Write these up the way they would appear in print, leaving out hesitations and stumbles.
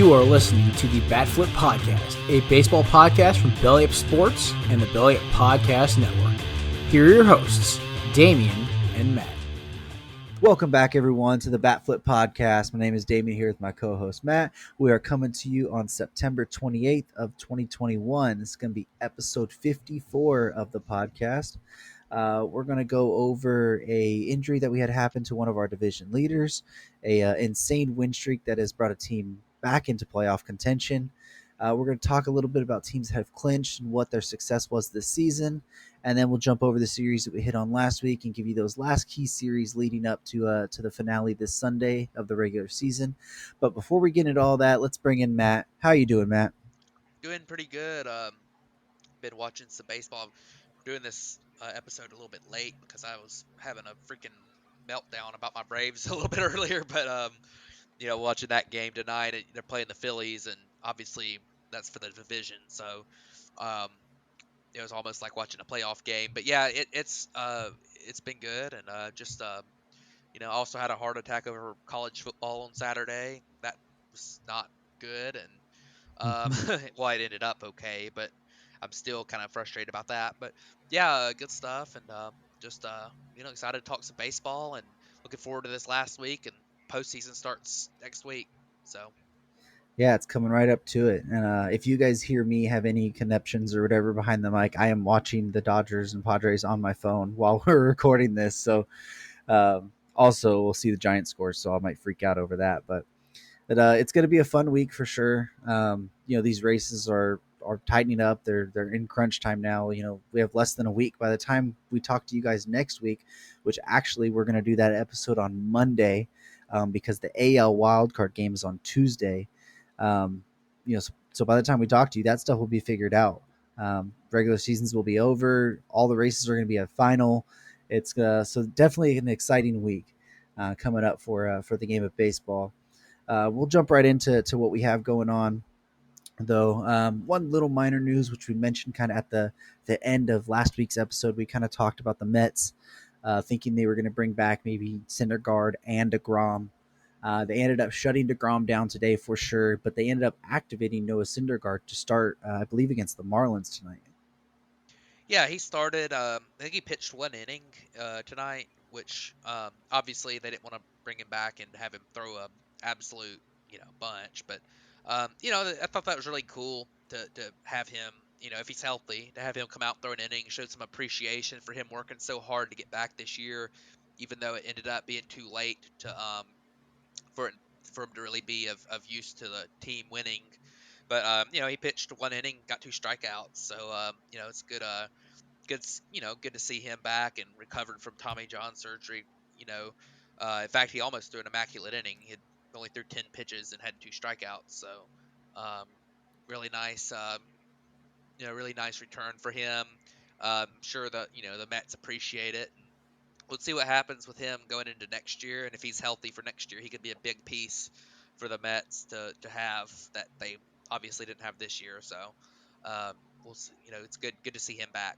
You are listening to the Bat Flip Podcast, a baseball podcast from Belly Up Sports and the Belly Up Podcast Network. Here are your hosts, Damian and Matt. Welcome back, everyone, to the Bat Flip Podcast. My name is Damian here with my co-host, Matt. We are coming to you on September 28th of 2021. This is going to be episode 54 of the podcast. We're going to go over a injury that we had happen to one of our division leaders, a insane win streak that has brought a team back into playoff contention. We're going to talk a little bit about teams that have clinched and what their success was this season, and then we'll jump over the series that we hit on last week and give you those last key series leading up to the finale this Sunday of the regular season. But before we get into all that, let's bring in Matt. How you doing, Matt? Doing pretty good. Been watching some baseball. I'm doing this episode a little bit late because I was having a freaking meltdown about my Braves a little bit earlier. But watching that game tonight, they're playing the Phillies, and obviously that's for the division. So um, it was almost like watching a playoff game. But yeah, it's been good, and also had a heart attack over college football on Saturday. That was not good, and well, it ended up okay, but I'm still kind of frustrated about that. But yeah, good stuff, and excited to talk some baseball, and looking forward to this last week, and postseason starts next week. So Yeah, it's coming right up to it. And if you guys hear me have any connections or whatever behind the mic, I am watching the Dodgers and Padres on my phone while we're recording this. So also, we'll see the Giants scores, so I might freak out over that. But it's going to be a fun week for sure. These races are tightening up. They're in crunch time now. We have less than a week by the time we talk to you guys next week, which actually we're going to do that episode on Monday because the AL wildcard game is on Tuesday. So by the time we talk to you, that stuff will be figured out. Regular seasons will be over. All the races are going to be a final. It's so definitely an exciting week coming up for the game of baseball. We'll jump right into what we have going on, though. One little minor news, which we mentioned kind of at the end of last week's episode, we kind of talked about the Mets thinking they were going to bring back maybe Syndergaard and DeGrom. They ended up shutting DeGrom down today for sure, but they ended up activating Noah Syndergaard to start, I believe, against the Marlins tonight. yeah, he started. I think he pitched one inning tonight, which obviously they didn't want to bring him back and have him throw a absolute bunch. But I thought that was really cool to have him. If he's healthy, to have him come out and throw an inning, showed some appreciation for him working so hard to get back this year, even though it ended up being too late to for for him to really be of use to the team winning. But he pitched one inning, got two strikeouts, so it's good. Good to see him back and recovered from Tommy John surgery. In fact, he almost threw an immaculate inning. He had only threw 10 pitches and had two strikeouts. So, really nice. Really nice return for him. Sure that the Mets appreciate it. And we'll see what happens with him going into next year, and if he's healthy for next year, he could be a big piece for the Mets to have that they obviously didn't have this year. So, we'll see. It's good to see him back.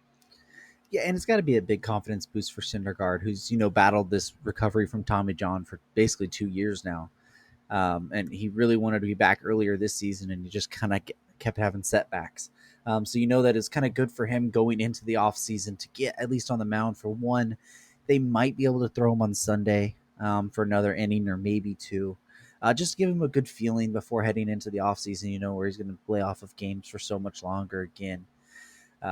Yeah, and it's got to be a big confidence boost for Syndergaard, who's battled this recovery from Tommy John for basically 2 years now, and he really wanted to be back earlier this season, and he just kind of kept having setbacks. So that it's kind of good for him going into the offseason to get at least on the mound for one. They might be able to throw him on Sunday for another inning or maybe two. Just give him a good feeling before heading into the offseason, where he's going to play off of games for so much longer again.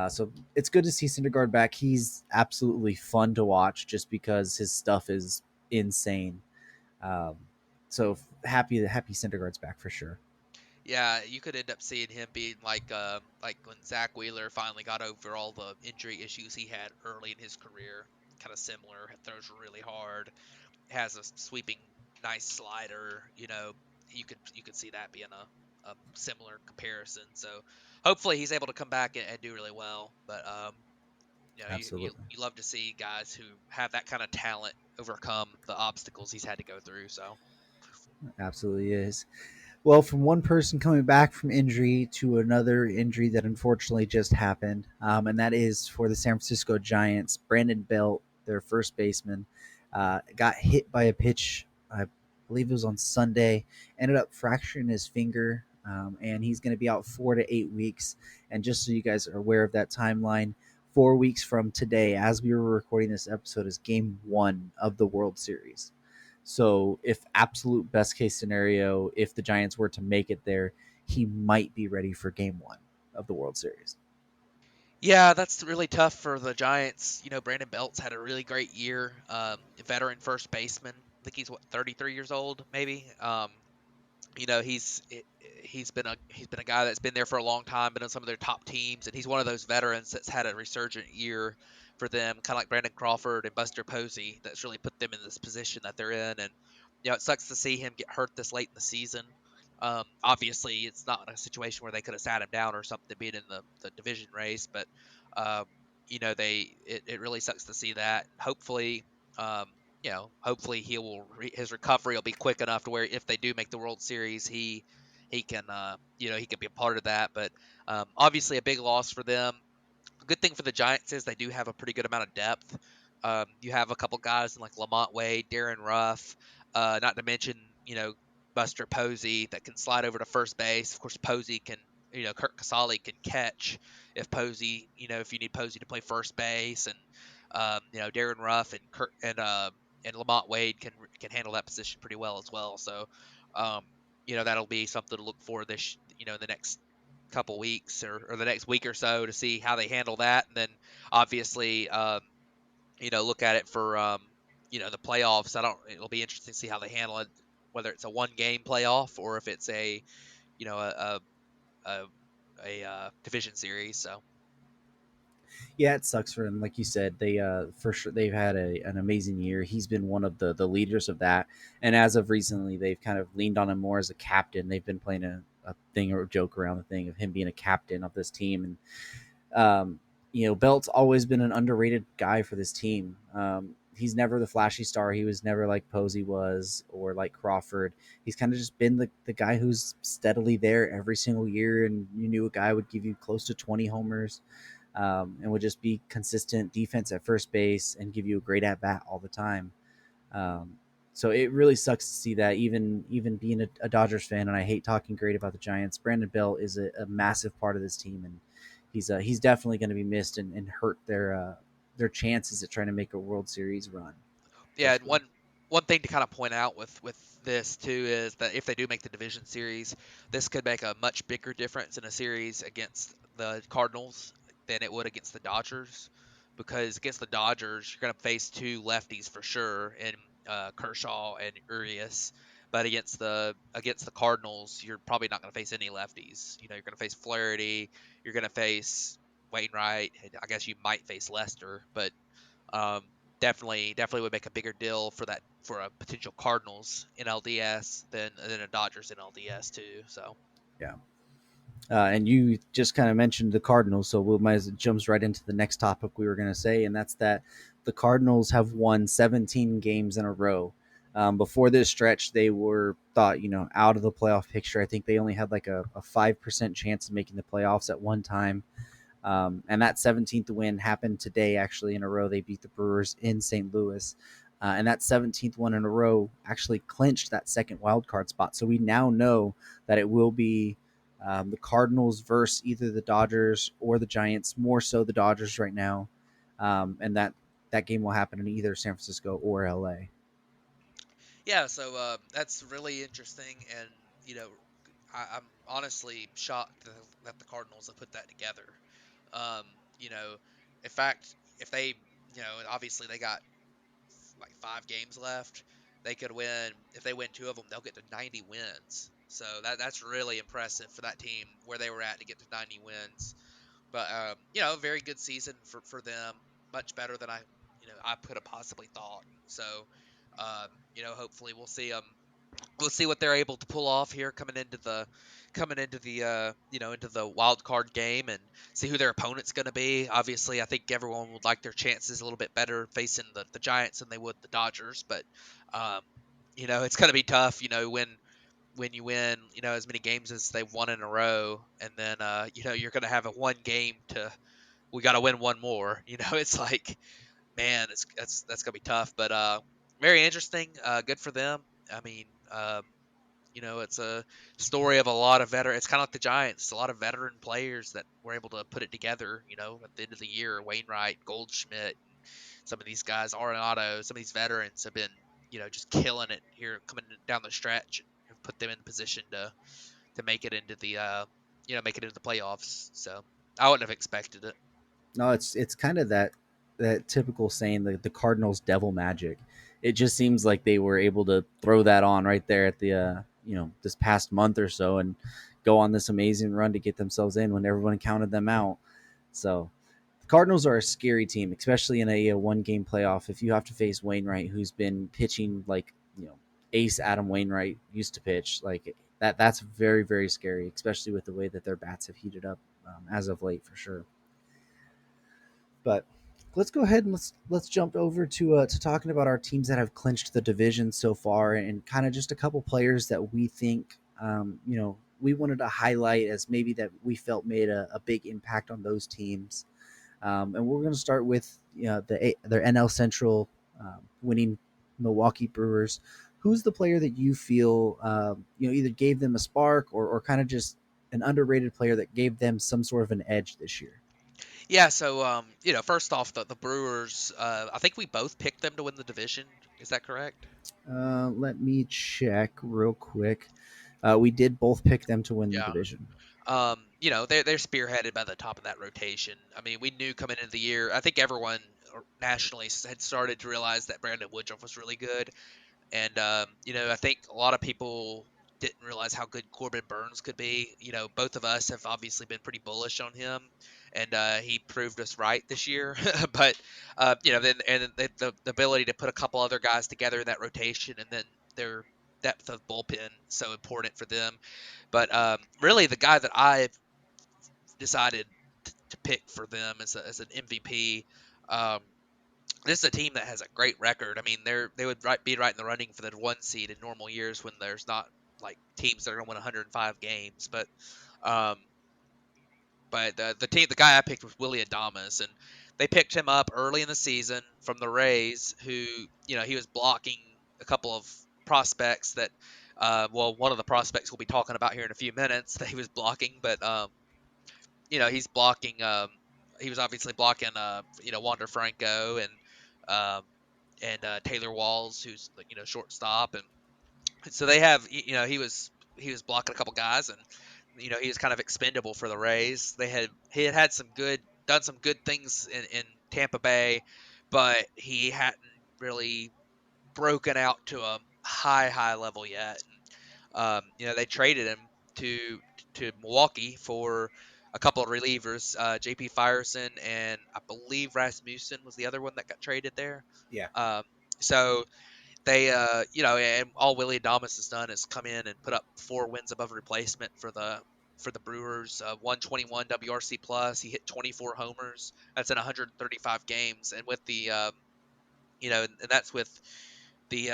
So it's good to see Syndergaard back. He's absolutely fun to watch just because his stuff is insane. So happy Syndergaard's back for sure. Yeah, you could end up seeing him being like when Zach Wheeler finally got over all the injury issues he had early in his career. Kind of similar, throws really hard, has a sweeping, nice slider. You could see that being a similar comparison. So hopefully he's able to come back and do really well. But you Absolutely. love to see guys who have that kind of talent overcome the obstacles he's had to go through. So Absolutely is. Well, from one person coming back from injury to another injury that unfortunately just happened, and that is for the San Francisco Giants. Brandon Belt, their first baseman, got hit by a pitch, I believe it was on Sunday, ended up fracturing his finger. and he's going to be out 4 to 8 weeks. And just so you guys are aware of that timeline, 4 weeks from today, as we were recording this episode, is game one of the World Series. So, if absolute best case scenario, if the Giants were to make it there, he might be ready for game one of the World Series. Yeah, that's really tough for the Giants. Brandon Belt's had a really great year. Veteran first baseman. I think he's 33 years old, maybe. He's been a guy that's been there for a long time, been on some of their top teams, and he's one of those veterans that's had a resurgent year for them, kind of like Brandon Crawford and Buster Posey, that's really put them in this position that they're in. And it sucks to see him get hurt this late in the season. Obviously, it's not a situation where they could have sat him down or something, being in the division race, but um, it really sucks to see that. Hopefully, um, hopefully his recovery will be quick enough to where if they do make the World Series, he can he can be a part of that. But obviously, a big loss for them. A good thing for the Giants is they do have a pretty good amount of depth. You have a couple guys in like Lamont Wade, Darren Ruff, not to mention Buster Posey that can slide over to first base. Of course, Posey can. Kirk Casale can catch if Posey, if you need Posey to play first base, and Darren Ruff and Kirk and Lamont Wade can handle that position pretty well as well. So, um, that'll be something to look for this, in the next couple weeks or the next week or so to see how they handle that, and then obviously, look at it for the playoffs. It'll be interesting to see how they handle it, whether it's a one game playoff or if it's a you know a, division series. So Yeah, it sucks for him. Like you said, they for sure they've had an amazing year. He's been one of the leaders of that, and as of recently, they've kind of leaned on him more as a captain. They've been playing a thing or a joke around the thing of him being a captain of this team, and Belt's always been an underrated guy for this team. He's never the flashy star. He was never like Posey was or like Crawford. He's kind of just been the guy who's steadily there every single year, and you knew a guy would give you close to 20 homers, and would just be consistent defense at first base and give you a great at bat all the time. Um, so it really sucks to see that, even being a Dodgers fan, and I hate talking great about the Giants. Brandon Belt is a massive part of this team, and he's definitely going to be missed and hurt their chances at trying to make a World Series run for yeah, and sure. one thing to kind of point out with this too is that if they do make the division series, this could make a much bigger difference in a series against the Cardinals than it would against the Dodgers, because against the Dodgers you're going to face two lefties for sure in Kershaw and Urias, but against the Cardinals you're probably not going to face any lefties. You're going to face Flaherty, you're going to face Wainwright, and I guess you might face Lester, but um, definitely would make a bigger deal for that for a potential Cardinals NLDS than a Dodgers NLDS too. So Yeah. And you just kind of mentioned the Cardinals, so we'll might as it jumps right into the next topic we were going to say, and that's that the Cardinals have won 17 games in a row. Before this stretch, they were thought out of the playoff picture. I think they only had like a 5% chance of making the playoffs at one time. And that 17th win happened today, actually, in a row. They beat the Brewers in St. Louis. And that 17th one in a row actually clinched that second wild card spot. So we now know that it will be the Cardinals versus either the Dodgers or the Giants, more so the Dodgers right now. And that game will happen in either San Francisco or LA. yeah, so that's really interesting, and you know I'm honestly shocked that the Cardinals have put that together. Um, you know, in fact, if they obviously they got like 5 games left. They could win if they win two of them. They'll get to 90 wins. So that's really impressive for that team where they were at to get to 90 wins. But very good season for them. Much better than I could have possibly thought. So hopefully we'll see what they're able to pull off here coming into the wild card game, and see who their opponent's going to be. Obviously, I think everyone would like their chances a little bit better facing the Giants than they would the Dodgers, but um, it's going to be tough. When you win as many games as they've won in a row, and then you're going to have a one game to we got to win one more. It's like, man, that's going to be tough, but very interesting. Good for them. I mean. It's a story of a lot of veteran. It's kind of like the Giants. It's a lot of veteran players that were able to put it together. At the end of the year, Wainwright, Goldschmidt, some of these guys, Arenado, some of these veterans have been, just killing it here coming down the stretch and have put them in position to make it into the make it into the playoffs. So I wouldn't have expected it. No, it's kind of that typical saying, the Cardinals devil magic. It just seems like they were able to throw that on right there at the this past month or so and go on this amazing run to get themselves in when everyone counted them out. So the Cardinals are a scary team, especially in a one game playoff. If you have to face Wainwright, who's been pitching like Ace Adam Wainwright used to pitch, like that's very very scary, especially with the way that their bats have heated up as of late for sure. But let's go ahead and let's jump over to talking about our teams that have clinched the division so far, and kind of just a couple players that we think we wanted to highlight as maybe that we felt made a big impact on those teams. And we're going to start with their NL Central winning Milwaukee Brewers. Who's the player that you feel either gave them a spark or kind of just an underrated player that gave them some sort of an edge this year? Yeah, so first off, the Brewers, I think we both picked them to win the division. Is that correct? Let me check real quick. We did both pick them to win the Yeah. division. They're spearheaded by the top of that rotation. I mean, we knew coming into the year. I think everyone nationally had started to realize that Brandon Woodruff was really good. And I think a lot of people didn't realize how good Corbin Burns could be. Both of us have obviously been pretty bullish on him, and he proved us right this year. But the ability to put a couple other guys together in that rotation, and then their depth of bullpen so important for them. But really, the guy that I decided to pick for them as an MVP. Um, this is a team that has a great record. I mean, they would be right in the running for the 1 seed in normal years when there's not like teams that are going to win 105 games. Um, but the guy I picked was Willie Adames, and they picked him up early in the season from the Rays, who he was blocking a couple of prospects that, one of the prospects we'll be talking about here in a few minutes that he was blocking, but he's blocking. He was obviously blocking. Wander Franco um, and Taylor Walls, who's shortstop, and so they have. He was blocking a couple guys, and he was kind of expendable for the Rays. He had some good done some good things in Tampa Bay, but he hadn't really broken out to a high level yet. They traded him to to Milwaukee for a couple of relievers, JP Firesen and I believe Rasmussen was the other one that got traded there. Yeah. Um, so they, and all Willie Adames has done is come in and put up 4 wins above replacement for the Brewers. 121 WRC plus. He hit 24 homers. That's in 135 games, and with the and that's with the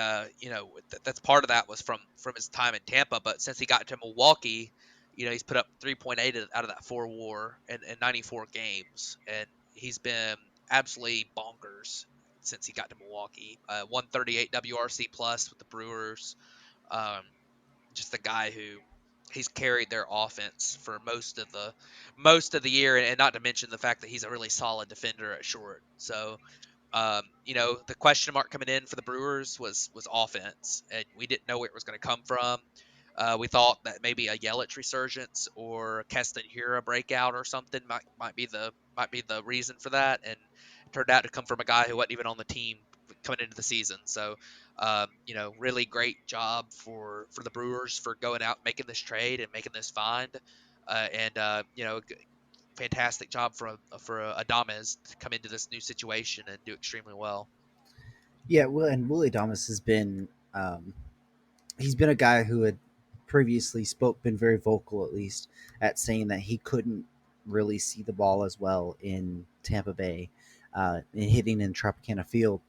that's part of that was from his time in Tampa, but since he got to Milwaukee, he's put up 3.8 out of that 4 WAR in 94 games, and he's been absolutely bonkers since he got to Milwaukee. 138 WRC plus with the Brewers. Um, just a guy who he's carried their offense for most of the year, and not to mention the fact that he's a really solid defender at short. So the question mark coming in for the Brewers was offense, and we didn't know where it was going to come from. We thought that maybe a Yelich resurgence or a Keston Hira breakout or something might be the reason for that, and it turned out to come from a guy who wasn't even on the team coming into the season. So, really great job for the Brewers for going out making this trade and making this find, and fantastic job for Adames to come into this new situation and do extremely well. Yeah, well, and Willie Adames has been he's been a guy who had previously been very vocal, at least, at saying that he couldn't really see the ball as well in Tampa Bay, and hitting in Tropicana Field.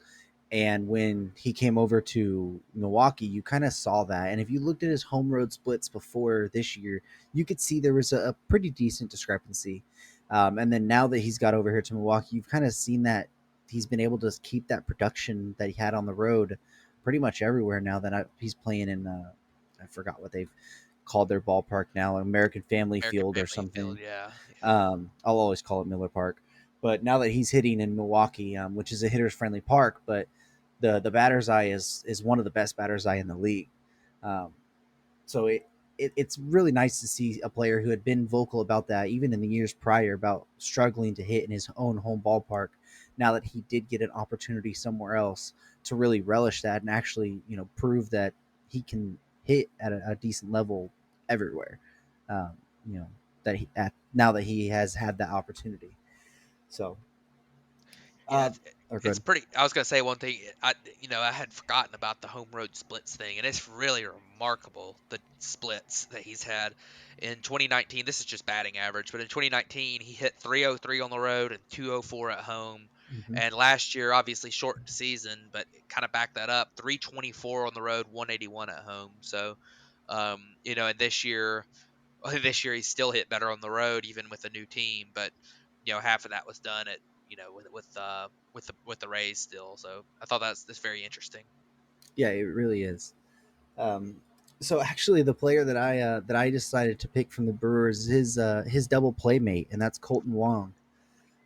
And when he came over to Milwaukee, you kind of saw that. And if you looked at his home road splits before this year, you could see there was a pretty decent discrepancy. And then now that he's got over here to Milwaukee, you've kind of seen that he's been able to keep that production that he had on the road pretty much everywhere now that he's playing I forgot what they've called their ballpark now, American Family American Field or Family Field, something. yeah. I'll always call it Miller Park. But now that he's hitting in Milwaukee, which is a hitters friendly park, but the batter's eye is one of the best batter's eye in the league. Um, so it's really nice to see a player who had been vocal about that even in the years prior about struggling to hit in his own home ballpark. Now that he did get an opportunity somewhere else to really relish that and actually prove that he can hit at a decent level everywhere. Um, you know that now that he has had that opportunity. So, Yeah, uh, or it's good. pretty. I was gonna say one thing. I had forgotten about the home road splits thing, and it's really remarkable the splits that he's had in 2019. This is just batting average, but in 2019 he hit 303 on the road and 204 at home. Hmm. And last year, obviously shortened season, but kind of backed that up. 324 on the road, 181 at home. So, and this year, this year he still hit better on the road, even with a new team. But half of that was done at with the Rays still. So I thought that's very interesting. Yeah, it really is. Um, so actually, the player that I decided to pick from the Brewers is his double playmate, and that's Colton Wong.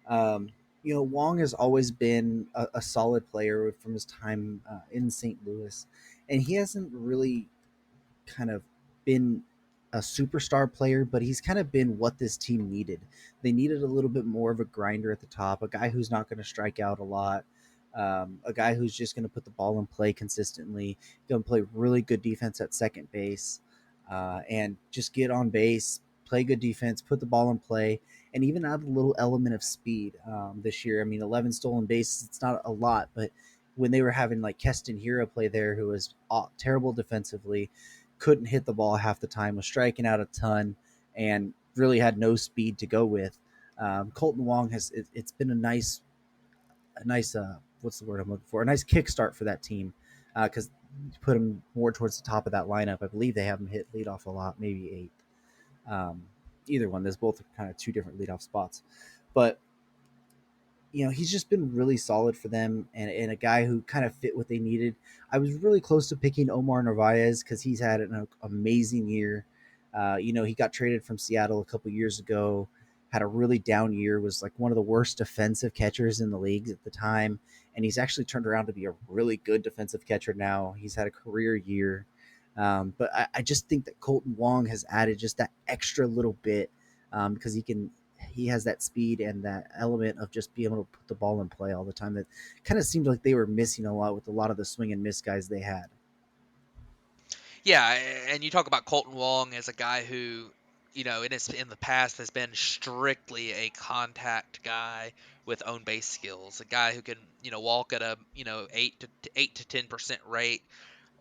Um, Wong has always been a solid player from his time in St. Louis, and he hasn't really kind of been a superstar player, but he's kind of been what this team needed. They needed a little bit more of a grinder at the top, a guy who's not going to strike out a lot, a guy who's just going to put the ball in play consistently, going to play really good defense at second base, and just get on base, play good defense, put the ball in play, and even add a little element of speed this year. I mean, 11 stolen bases, it's not a lot, but when they were having like Keston Hero play there, who was terrible defensively, couldn't hit the ball half the time, was striking out a ton, and really had no speed to go with. Colton Wong it's been a nice what's the word I'm looking for? A nice kickstart for that team because put him more towards the top of that lineup. I believe they have him hit leadoff a lot, maybe eighth. Either one. There's both kind of two different leadoff spots, but he's just been really solid for them and a guy who kind of fit what they needed. I was really close to picking Omar Narvaez because he's had an amazing year. He got traded from Seattle a couple years ago, had a really down year, was like one of the worst defensive catchers in the league at the time. And he's actually turned around to be a really good defensive catcher now. He's had a career year. But I just think that Colton Wong has added just that extra little bit because he has that speed and that element of just being able to put the ball in play all the time that kind of seemed like they were missing a lot with a lot of the swing and miss guys they had. Yeah, and you talk about Colton Wong as a guy who, in the past has been strictly a contact guy with own base skills, a guy who can walk at a 8 to 10% rate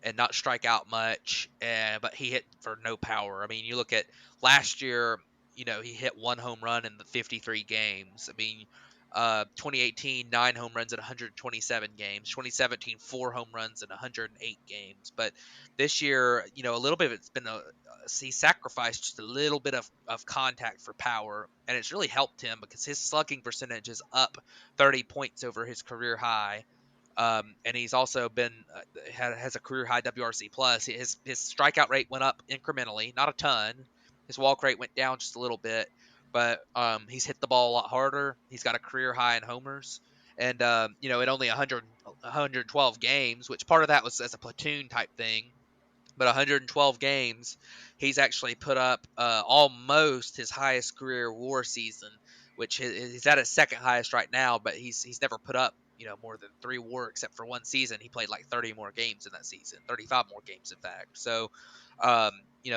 and not strike out much, but he hit for no power. I mean, you look at last year, he hit one home run in the 53 games. I mean, 2018, 9 home runs in 127 games. 2017, 4 home runs in 108 games. But this year, a little bit of it's been he sacrificed just a little bit of contact for power, and it's really helped him because his slugging percentage is up 30 points over his career high. And he's also been has a career high WRC plus. His strikeout rate went up incrementally, not a ton. His walk rate went down just a little bit, but he's hit the ball a lot harder. He's got a career high in homers, and in only 112 games, which part of that was as a platoon type thing. But 112 games, he's actually put up almost his highest career WAR season, which he's at his second highest right now. But he's never put up more than 3 WAR except for one season. He played like 30 more games in that season, 35 more games in fact. So,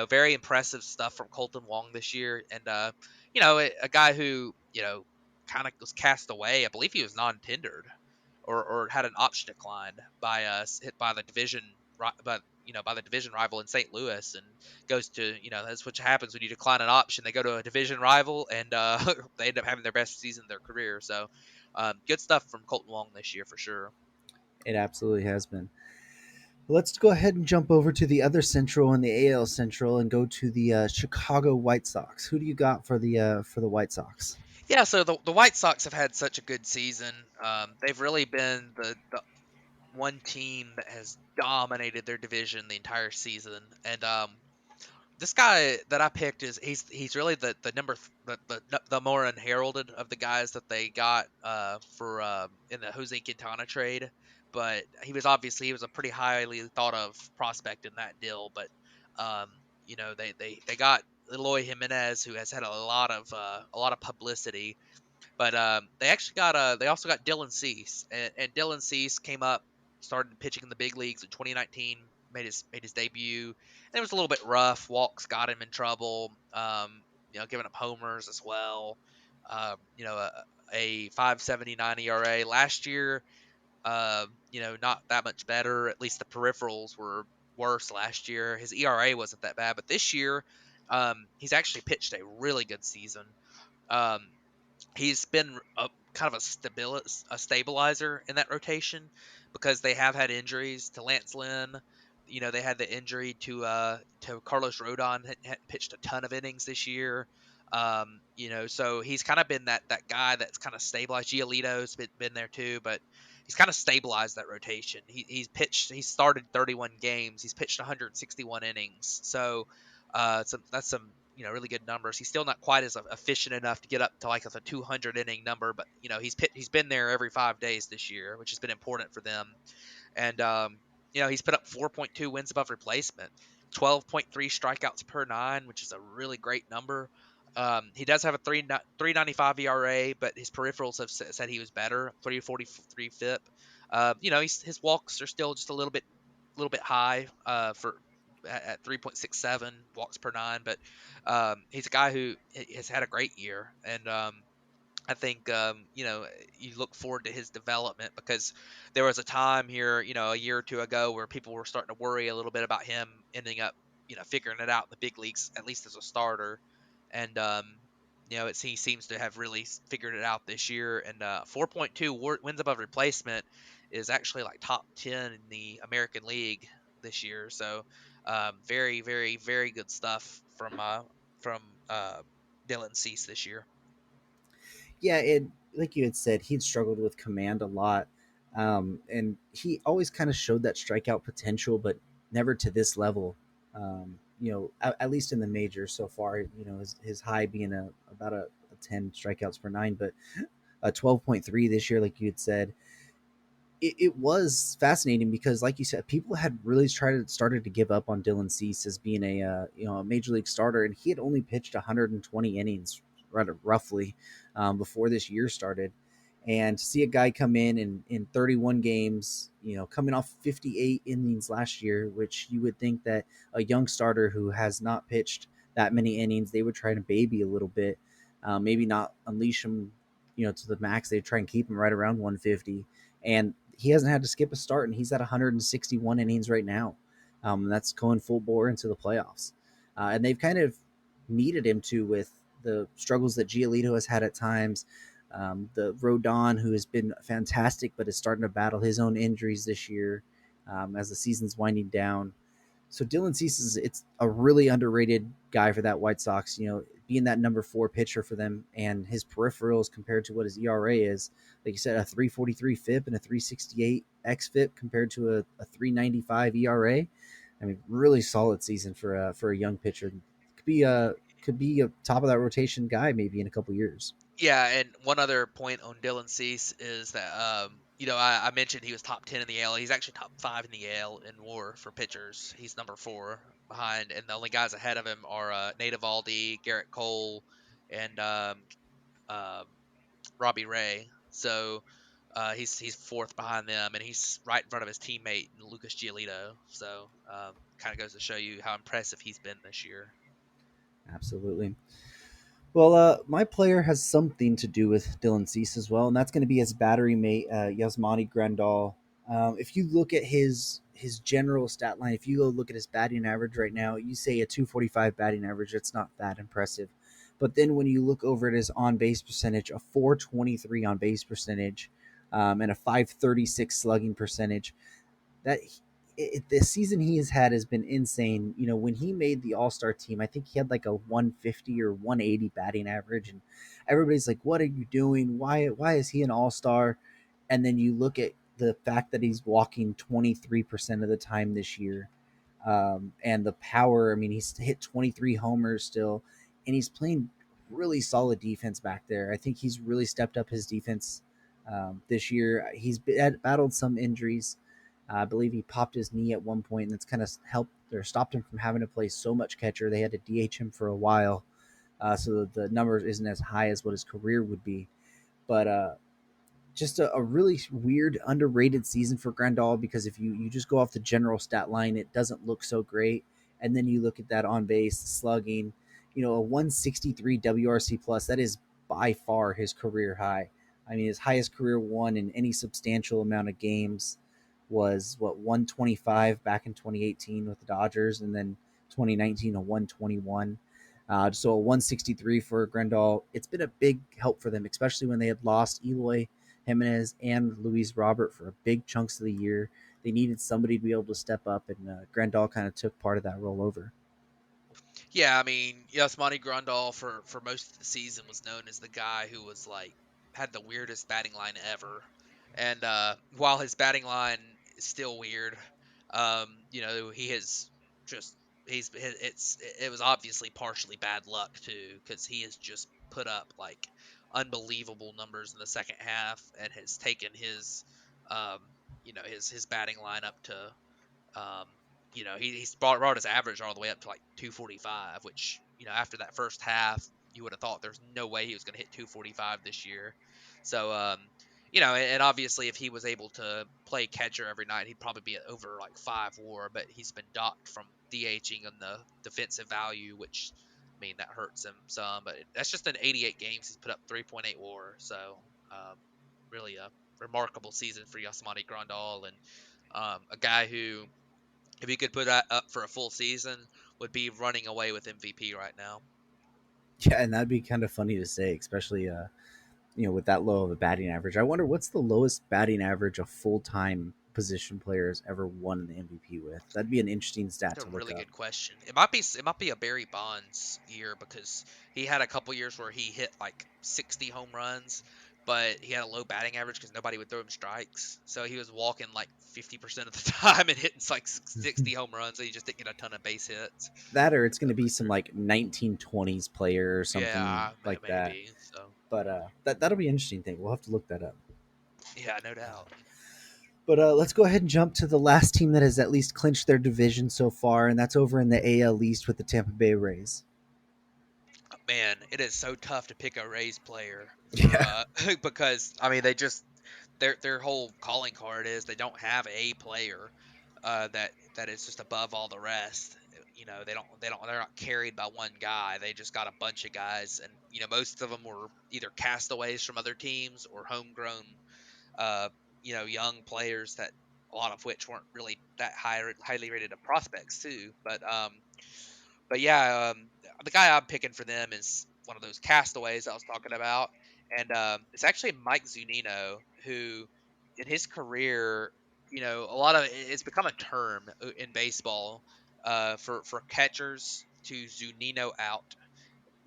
very impressive stuff from Colton Wong this year, and a guy who kind of was cast away. I believe he was non-tendered or had an option declined by hit by the division by the division rival in St. Louis, and goes to that's what happens when you decline an option. They go to a division rival, and they end up having their best season of their career. So good stuff from Colton Wong this year for sure. It absolutely has been. Let's go ahead and jump over to the other Central and the AL Central and go to the Chicago White Sox. Who do you got for the White Sox? Yeah, so the White Sox have had such a good season. They've really been one team that has dominated their division the entire season. And this guy that I picked is he's really the number the more unheralded of the guys that they got for in the Jose Quintana trade, but he was a pretty highly thought of prospect in that deal. But um, they got Eloy Jimenez, who has had a lot of publicity, but they also got Dylan Cease, and Dylan Cease came up, started pitching in the big leagues in 2019, made his debut, and it was a little bit rough. Walks got him in trouble. Giving up homers as well. A 5.79 ERA last year. Not that much better. At least the peripherals were worse last year. His ERA wasn't that bad, but this year, he's actually pitched a really good season. Um, he's been a kind of a stabilizer in that rotation because they have had injuries to Lance Lynn. They had the injury to Carlos Rodon had pitched a ton of innings this year. So he's kind of been that guy that's kind of stabilized. Giolito's been there too, but he's kind of stabilized that rotation. He started 31 games. He's pitched 161 innings. So that's some really good numbers. He's still not quite as efficient enough to get up to like a 200 inning number, but he's been there every 5 days this year, which has been important for them. And he's put up 4.2 wins above replacement, 12.3 strikeouts per nine, which is a really great number. He does have a 3.95 ERA, but his peripherals have said he was better, 3.43 FIP. His walks are still just a little bit high for at 3.67 walks per nine, but he's a guy who has had a great year, and I think you look forward to his development because there was a time here, a year or two ago, where people were starting to worry a little bit about him ending up, figuring it out in the big leagues, at least as a starter, and he seems to have really figured it out this year. And 4.2 wins above replacement is actually like top 10 in the American League this year. So very, very, very good stuff from Dylan Cease this year. Yeah, it like you had said, he'd struggled with command a lot, and he always kind of showed that strikeout potential, but never to this level. At least in the majors so far. His high being about a 10 strikeouts per nine, but a 12.3 this year, like you had said. It was fascinating because, like you said, people had really started to give up on Dylan Cease as being a major league starter, and he had only pitched 120 innings, roughly, before this year started. And to see a guy come in 31 games, coming off 58 innings last year, which you would think that a young starter who has not pitched that many innings, they would try to baby a little bit, maybe not unleash him, to the max. They try and keep him right around 150, and he hasn't had to skip a start, and he's at 161 innings right now. That's going full bore into the playoffs, and they've kind of needed him to with the struggles that Giolito has had at times. The Rodon, who has been fantastic, but is starting to battle his own injuries this year as the season's winding down. So Dylan Cease it's a really underrated guy for that White Sox, being that number 4 pitcher for them, and his peripherals compared to what his ERA is, like you said, a 3.43 FIP and a 3.68 xFIP compared to a 3.95 ERA. I mean, really solid season for a young pitcher. Could be a top of that rotation guy maybe in a couple years. Yeah, and one other point on Dylan Cease is that I mentioned he was top 10 in the AL. He's actually top 5 in the AL in WAR for pitchers. He's number 4 behind, and the only guys ahead of him are Nate Eovaldi, Garrett Cole, and um, Robbie Ray. So he's fourth behind them, and he's right in front of his teammate Lucas Giolito. So kind of goes to show you how impressive he's been this year. Absolutely. Well, my player has something to do with Dylan Cease as well, and that's going to be his battery mate, Yasmani Grandal. If you look at his general stat line, if you go look at his batting average right now, you say a 245 batting average. It's not that impressive. But then when you look over at his on base percentage, a 423 on base percentage, and a 536 slugging percentage, that the season he has been insane. When he made the All-Star team, I think he had like a 150 or 180 batting average, and everybody's like, "What are you doing? Why is he an All-Star?" And then you look at the fact that he's walking 23% of the time this year, and the power. I mean, he's hit 23 homers still, and he's playing really solid defense back there. I think he's really stepped up his defense this year. He's battled some injuries. I believe he popped his knee at one point, and that's kind of helped or stopped him from having to play so much catcher. They had to DH him for a while, so that the numbers isn't as high as what his career would be. But just a really weird, underrated season for Grandal, because if you just go off the general stat line, it doesn't look so great. And then you look at that on base, slugging, a 163 WRC plus, that is by far his career high. I mean, his highest career one in any substantial amount of games was 125 back in 2018 with the Dodgers, and then 2019 a 121. So a 163 for Grandal. It's been a big help for them, especially when they had lost Eloy Jimenez and Luis Robert for big chunks of the year. They needed somebody to be able to step up, and Grandal kind of took part of that role over. Yeah, I mean, Yasmani Grandal for most of the season was known as the guy who was like had the weirdest batting line ever. And while his batting line is still weird, he has just it was obviously partially bad luck too, because he has just put up like unbelievable numbers in the second half and has taken his um his batting line up to um, he's brought his average all the way up to like 245, which, after that first half, you would have thought there's no way he was going to hit 245 this year. So, and obviously if he was able to play catcher every night, he'd probably be at over like 5 WAR, but he's been docked from DHing on the defensive value, which, I mean, that hurts him some, but that's just in 88 games. He's put up 3.8 WAR. So, really a remarkable season for Yasmani Grandal, and a guy who, if he could put that up for a full season, would be running away with MVP right now. Yeah, and that'd be kind of funny to say, especially with that low of a batting average. I wonder what's the lowest batting average a full time position player has ever won an MVP with. That'd be an interesting stat That's to a look really up. good question. It might be a Barry Bonds year, because he had a couple years where he hit like 60 home runs, but he had a low batting average because nobody would throw him strikes. So he was walking like 50% of the time and hitting like 60 home runs, and he just didn't get a ton of base hits. That, or it's going to be But some like 1920s player or something yeah, like that. maybe. So But that'll be an interesting thing. We'll have to look that up. yeah, no doubt. But let's go ahead and jump to the last team that has at least clinched their division so far, and that's over in the AL East with the Tampa Bay Rays. Man, it is so tough to pick a Rays player for Yeah. because I mean they just their whole calling card is they don't have a player that is just above all the rest. They're not carried by one guy. They just got a bunch of guys, and most of them were either castaways from other teams or homegrown young players, that a lot of which weren't really that highly rated of prospects too. But yeah, the guy I'm picking for them is one of those castaways I was talking about, and it's actually Mike Zunino, who, in his career, a lot of it's become a term in baseball for catchers to Zunino out,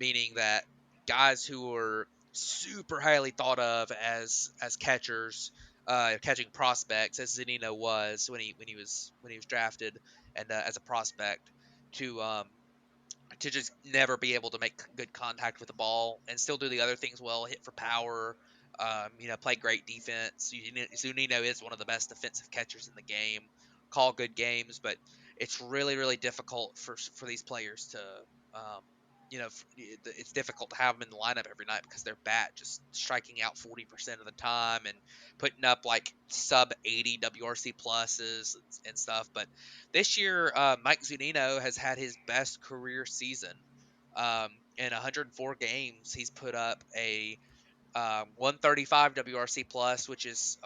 meaning that guys who were super highly thought of as catchers, catching prospects, as Zunino was when he was drafted, and as a prospect, to to just never be able to make good contact with the ball and still do the other things well, hit for power, play great defense. Zunino is one of the best defensive catchers in the game, call good games, but it's really, really difficult for these players to, um, it's difficult to have them in the lineup every night because their bat just striking out 40% of the time and putting up like sub 80 WRC pluses and stuff. But this year, Mike Zunino has had his best career season. In 104 games, he's put up a 135 WRC plus, which is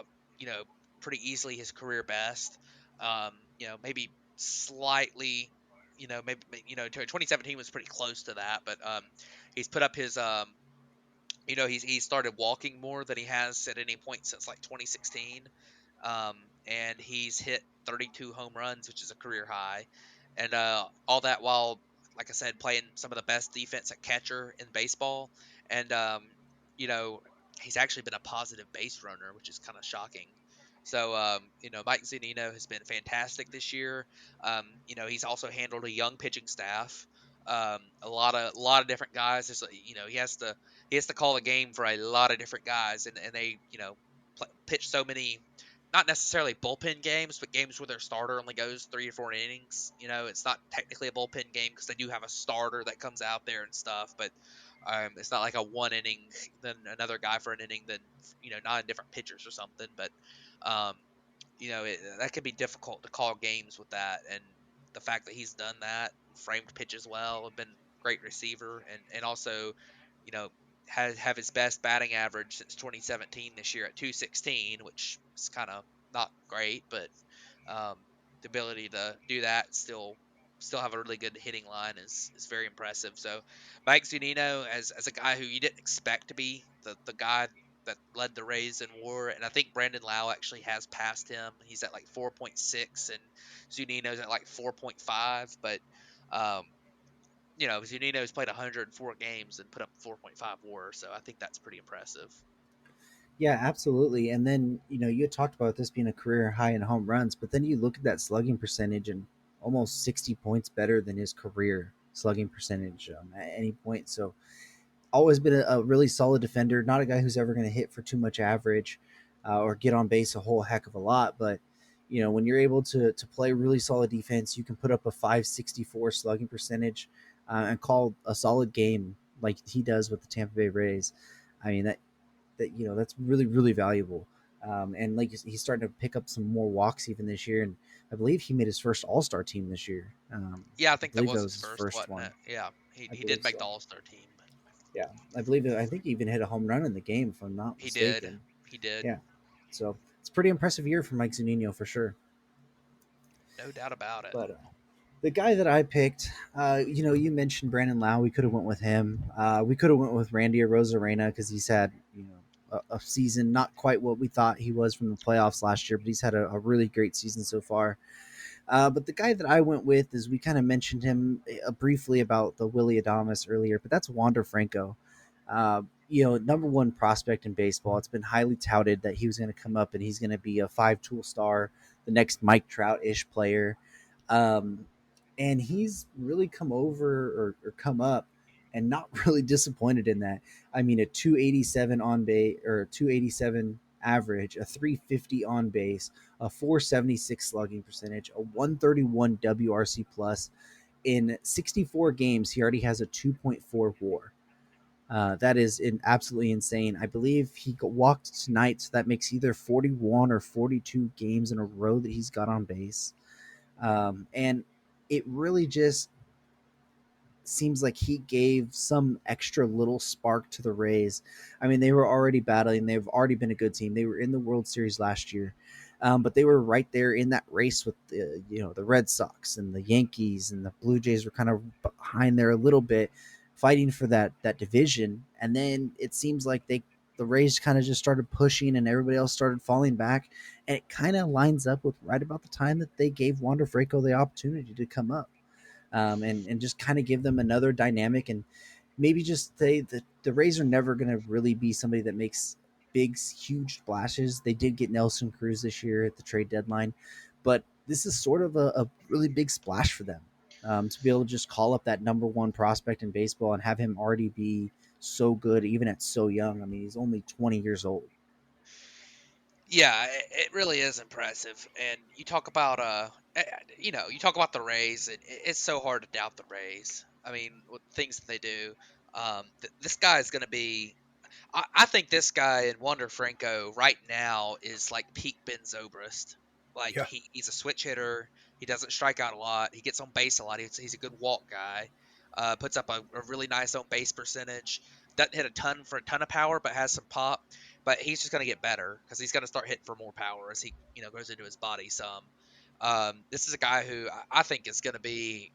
pretty easily his career best. Maybe slightly, maybe 2017 was pretty close to that, but he's put up his he started walking more than he has at any point since like 2016, and he's hit 32 home runs, which is a career high, and all that while, like I said, playing some of the best defense at catcher in baseball, and you know he's actually been a positive base runner, which is kind of shocking. So, Mike Zunino has been fantastic this year. He's also handled a young pitching staff. A lot of different guys. He has to call the game for a lot of different guys, and they pitch so many, not necessarily bullpen games, but games where their starter only goes 3 or 4 innings. It's not technically a bullpen game because they do have a starter that comes out there and stuff, but it's not like a 1 inning, then another guy for an inning, then 9 different pitchers or something. But um, that can be difficult to call games with that. And the fact that he's done that, framed pitches well, and been a great receiver, and also, you know, have his best batting average since 2017 this year at 216, which is kind of not great, but um, the ability to do that still have a really good hitting line is very impressive. So Mike Zunino, as a guy who you didn't expect to be the guy that led the Rays in WAR, and I think Brandon Lau actually has passed him. He's at like 4.6, and Zunino's at like 4.5. But um, Zunino's played 104 games and put up 4.5 WAR, so I think that's pretty impressive. Yeah, absolutely. And then, you had talked about this being a career high in home runs, but then you look at that slugging percentage and almost 60 points better than his career slugging percentage at any point. So, always been a really solid defender, not a guy who's ever going to hit for too much average or get on base a whole heck of a lot. But, when you're able to play really solid defense, you can put up a 564 slugging percentage and call a solid game like he does with the Tampa Bay Rays. I mean, that's really really valuable. And like he's starting to pick up some more walks even this year, and I believe he made his first All Star team this year. Yeah, I I think that believe that was was his his first, first wasn't one. it? Yeah, he, I he did believe make the so. All Star team. Yeah, I think he even hit a home run in the game, if I'm not He did. mistaken. He did. Yeah, so it's a pretty impressive year for Mike Zunino for sure. No doubt about it. But the guy that I picked, you mentioned Brandon Lau. We could have went with him. We could have went with Randy Arozarena because he's had a season not quite what we thought he was from the playoffs last year, but he's had a really great season so far. But the guy that I went with is we kind of mentioned him briefly about the Willie Adamas earlier, but that's Wander Franco. Number one prospect in baseball. It's been highly touted that he was going to come up and he's going to be a 5 tool star, the next Mike Trout ish player. Um, and he's really come over or come up and not really disappointed in that. I mean, a 287 on base or 287 average, a 350 on base, a 476 slugging percentage, a 131 WRC plus. In 64 games, he already has a 2.4 WAR. That is absolutely insane. I believe he walked tonight, so that makes either 41 or 42 games in a row that he's got on base. And it really just seems like he gave some extra little spark to the Rays. I mean, they were already battling. They've already been a good team. They were in the World Series last year, but they were right there in that race with the Red Sox and the Yankees, and the Blue Jays were kind of behind there a little bit, fighting for that division. And then it seems like the Rays kind of just started pushing, and everybody else started falling back. And it kind of lines up with right about the time that they gave Wander Franco the opportunity to come up and just kind of give them another dynamic, and maybe just say that the Rays are never going to really be somebody that makes big, huge splashes. They did get Nelson Cruz this year at the trade deadline, but this is sort of a really big splash for them to be able to just call up that number one prospect in baseball and have him already be so good, even at so young. I mean, he's only 20 years old. Yeah, it really is impressive. And you talk about you talk about the Rays, and it's so hard to doubt the Rays. I mean, with things that they do, this guy is going to be. I think this guy in Wander Franco right now is like peak Ben Zobrist. Like Yeah. he's a switch hitter. He doesn't strike out a lot. He gets on base a lot. He's a good walk guy. Puts up a really nice on base percentage. Doesn't hit a ton of power, but has some pop. But he's just going to get better because he's going to start hitting for more power as he goes into his body some. This is a guy who I think is going to be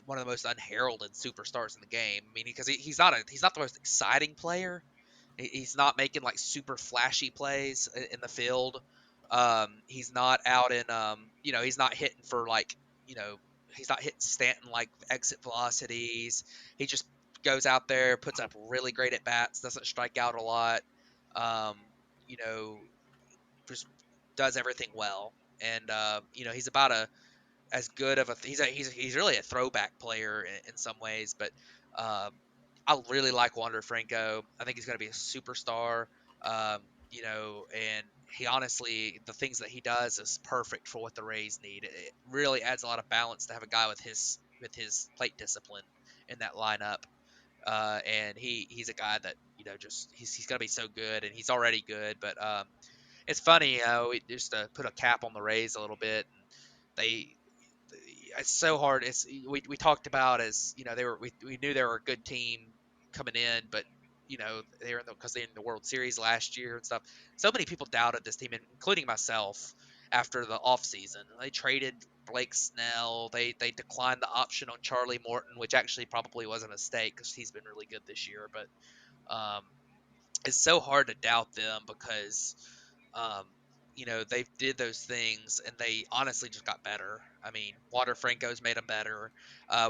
one of the most unheralded superstars in the game. I mean, because he's not the most exciting player. He's not making like super flashy plays in the field. He's not out in he's not hitting for like you know he's not hitting Stanton like exit velocities. He just goes out there, puts up really great at bats, doesn't strike out a lot. Um, you know, just does everything well, and he's about as good of a he's really a throwback player in some ways, but um, I really like Wander Franco. I think he's going to be a superstar. Um, and he honestly, the things that he does is perfect for what the Rays need. It really adds a lot of balance to have a guy with his plate discipline in that lineup. And he's a guy that just he's going to be so good, and he's already good. But it's funny, just to put a cap on the Rays a little bit. And they it's so hard. We talked about as we knew they were a good team coming in, but they were because they're in the World Series last year and stuff. So many people doubted this team, including myself. After the offseason, they traded Blake Snell. They declined the option on Charlie Morton, which actually probably was a mistake because he's been really good this year. But um, it's so hard to doubt them because um, they did those things and they honestly just got better. I mean, Water Franco's made them better.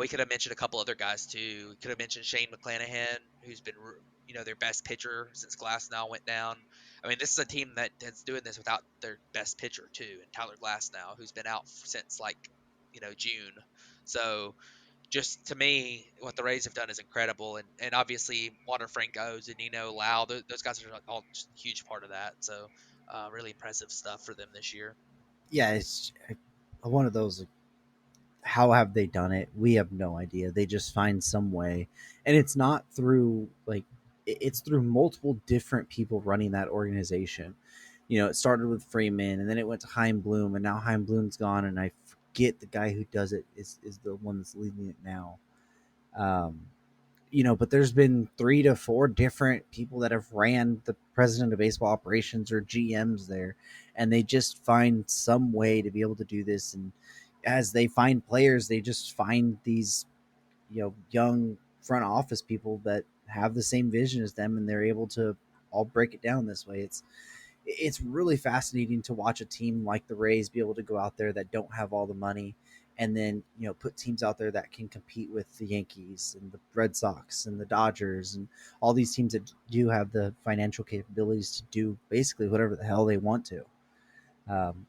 We could have mentioned a couple other guys too. We could have mentioned Shane McClanahan, who's been their best pitcher since Glasnow went down. I mean, this is a team that is doing this without their best pitcher too, and Tyler Glasnow, who's been out since like June. So just to me, what the Rays have done is incredible, and obviously Water Franco, Zanino, Lau, those guys are like all just a huge part of that. So really impressive stuff for them this year. Yeah, it's one of those. How have they done it? We have no idea. They just find some way, and it's not through it's through multiple different people running that organization. It started with Freeman, and then it went to Chaim Bloom, and now Chaim Bloom's gone, and I forget the guy who does it is the one that's leading it now. Um, but there's been 3 to 4 different people that have ran the president of baseball operations or GMs there, and they just find some way to be able to do this. And as they find players, they just find these, young front office people that have the same vision as them, and they're able to all break it down this way. It's really fascinating to watch a team like the Rays be able to go out there that don't have all the money, and then put teams out there that can compete with the Yankees and the Red Sox and the Dodgers and all these teams that do have the financial capabilities to do basically whatever the hell they want to.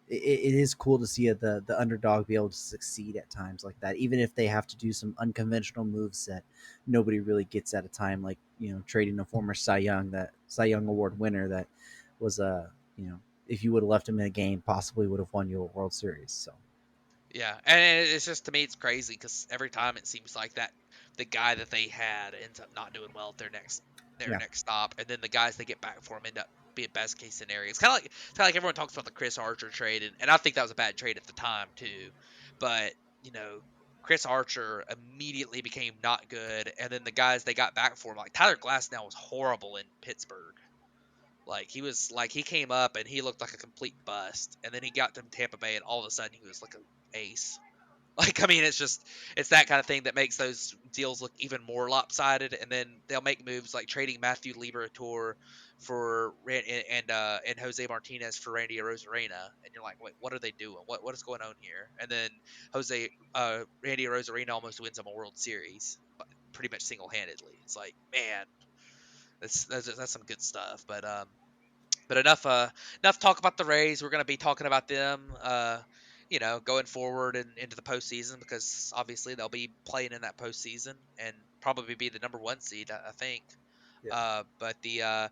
It is cool to see the underdog be able to succeed at times like that, even if they have to do some unconventional moves that nobody really gets at a time, like trading a former Cy Young Award winner that was if you would have left him in a game, possibly would have won you a World Series. So Yeah, and it's just to me it's crazy because every time it seems like that the guy that they had ends up not doing well at their yeah, next stop, and then the guys they get back for him end up being best case scenario. It's kind of like everyone talks about the Chris Archer trade, and I think that was a bad trade at the time too, but Chris Archer immediately became not good, and then the guys they got back for him, like Tyler Glasnow was horrible in Pittsburgh. Like he came up and he looked like a complete bust, and then he got to Tampa Bay, and all of a sudden he was like an ace. Like, I mean, it's that kind of thing that makes those deals look even more lopsided. And then they'll make moves like trading Matthew Liberatore for and Jose Martinez for Randy Rosarena, and you're like, wait, what are they doing? What is going on here? And then Randy Rosarena almost wins them a World Series, pretty much single handedly. It's like, man, that's some good stuff. But enough talk about the Rays. We're going to be talking about them, going forward and into the postseason because obviously they'll be playing in that postseason and probably be the number one seed, I think. yeah. But the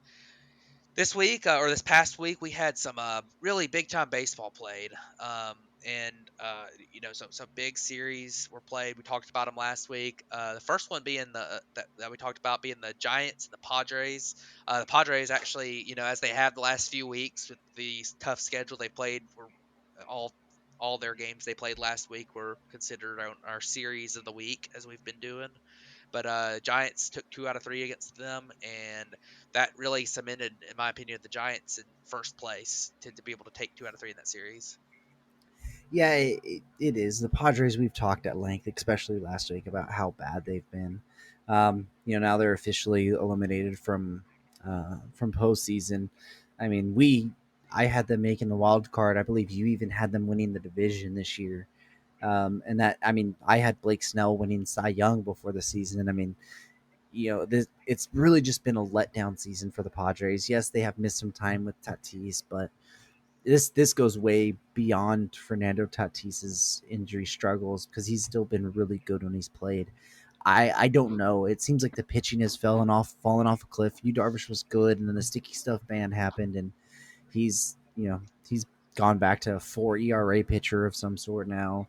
this week or this past week we had some really big time baseball played, and some big series were played. We talked about them last week. The first one being that we talked about being the Giants and the Padres. The Padres actually, as they have the last few weeks with the tough schedule they played, were all all their games they played last week were considered our series of the week as we've been doing. But Giants took 2 out of 3 against them, and that really cemented, in my opinion, the Giants in first place to be able to take 2 out of 3 in that series. Yeah, it is. The Padres, we've talked at length, especially last week, about how bad they've been. Now they're officially eliminated from postseason. I mean, I had them making the wild card. I believe you even had them winning the division this year. And that, I mean, I had Blake Snell winning Cy Young before the season. I mean, it's really just been a letdown season for the Padres. Yes, they have missed some time with Tatis, but this goes way beyond Fernando Tatis's injury struggles because he's still been really good when he's played. I don't know. It seems like the pitching has fallen off a cliff. Yu Darvish was good, and then the sticky stuff ban happened, and he's gone back to a 4 ERA pitcher of some sort now.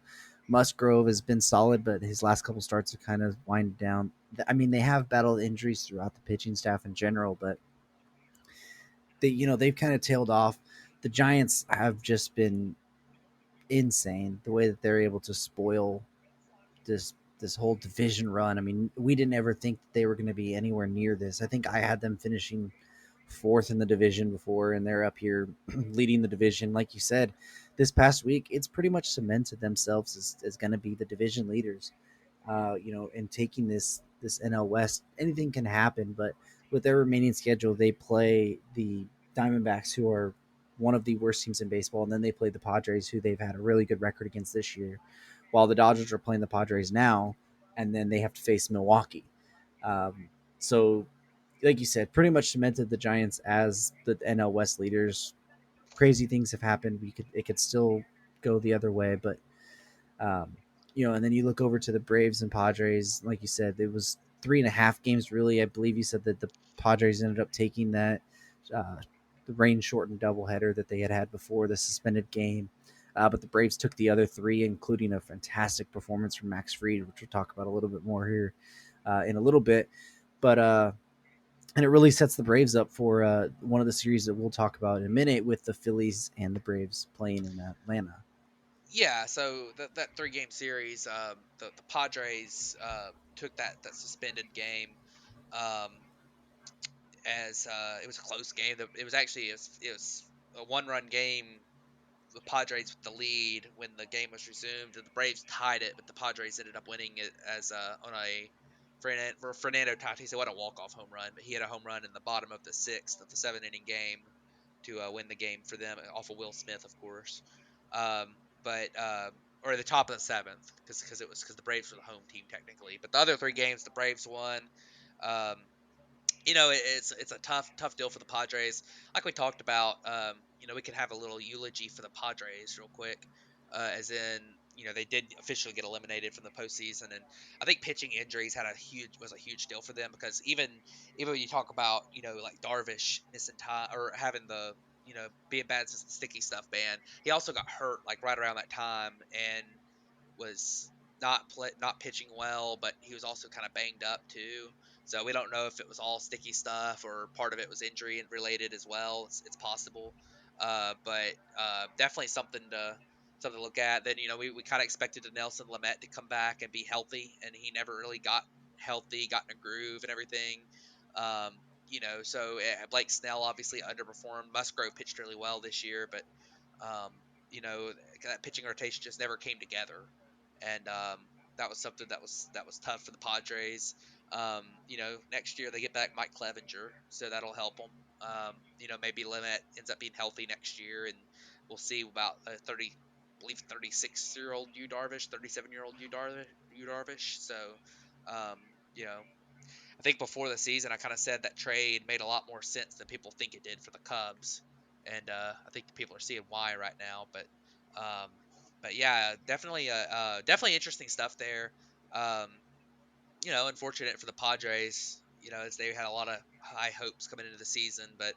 Musgrove has been solid, but his last couple starts are kind of winding down. I mean, they have battled injuries throughout the pitching staff in general, but they've kind of tailed off. The Giants have just been insane the way that they're able to spoil this whole division run. I mean, we didn't ever think that they were going to be anywhere near this. I think I had them finishing fourth in the division before, and they're up here leading the division. Like you said, this past week, it's pretty much cemented themselves as going to be the division leaders. And taking this NL West, anything can happen, but with their remaining schedule, they play the Diamondbacks, who are one of the worst teams in baseball, and then they play the Padres, who they've had a really good record against this year, while the Dodgers are playing the Padres now, and then they have to face Milwaukee. So, like you said, pretty much cemented the Giants as the NL West leaders. Crazy things have happened. It could still go the other way, but um, and then you look over to the Braves and Padres. Like you said, it was 3.5 games, really. I believe you said that the Padres ended up taking that uh, the rain shortened doubleheader that they had before the suspended game. But the Braves took the other three, including a fantastic performance from Max Fried, which we'll talk about a little bit more here in a little bit. But and it really sets the Braves up for one of the series that we'll talk about in a minute, with the Phillies and the Braves playing in Atlanta. Yeah, so that 3 game series, the Padres took that suspended game, um, as it was a close game. It was actually it was a 1 run game. The Padres with the lead when the game was resumed, and the Braves tied it, but the Padres ended up winning it as on a Fernando Tatis. It wasn't a walk off home run, but he had a home run in the bottom of the 6th of the 7 inning game to win the game for them off of Will Smith, of course. But or the top of the 7th, because the Braves were the home team technically. But the other 3 games, the Braves won. Um, it's a tough deal for the Padres. Like we talked about, we can have a little eulogy for the Padres real quick, as in, they did officially get eliminated from the postseason, and I think pitching injuries was a huge deal for them, because even when you talk about, like Darvish missing time or having the, being bad since the sticky stuff ban, he also got hurt like right around that time, and was not pitching well, but he was also kind of banged up too. So we don't know if it was all sticky stuff or part of it was injury and related as well. It's possible, but definitely something to look at. Then we kind of expected a Nelson Lamette to come back and be healthy, and he never really got healthy, got in a groove and everything. Um, Blake Snell obviously underperformed. Musgrove pitched really well this year, but um, that pitching rotation just never came together, and that was something that was tough for the Padres. Next year they get back Mike Clevenger, so that'll help them. Maybe Limette ends up being healthy next year, and we'll see about a 36-year-old Yu Darvish, 37-year-old Yu Darvish. So, um, you know, I think before the season, I kind of said that trade made a lot more sense than people think it did for the Cubs, and I think people are seeing why right now. Um, but yeah, definitely interesting stuff there. Um, Unfortunate for the Padres, as they had a lot of high hopes coming into the season, but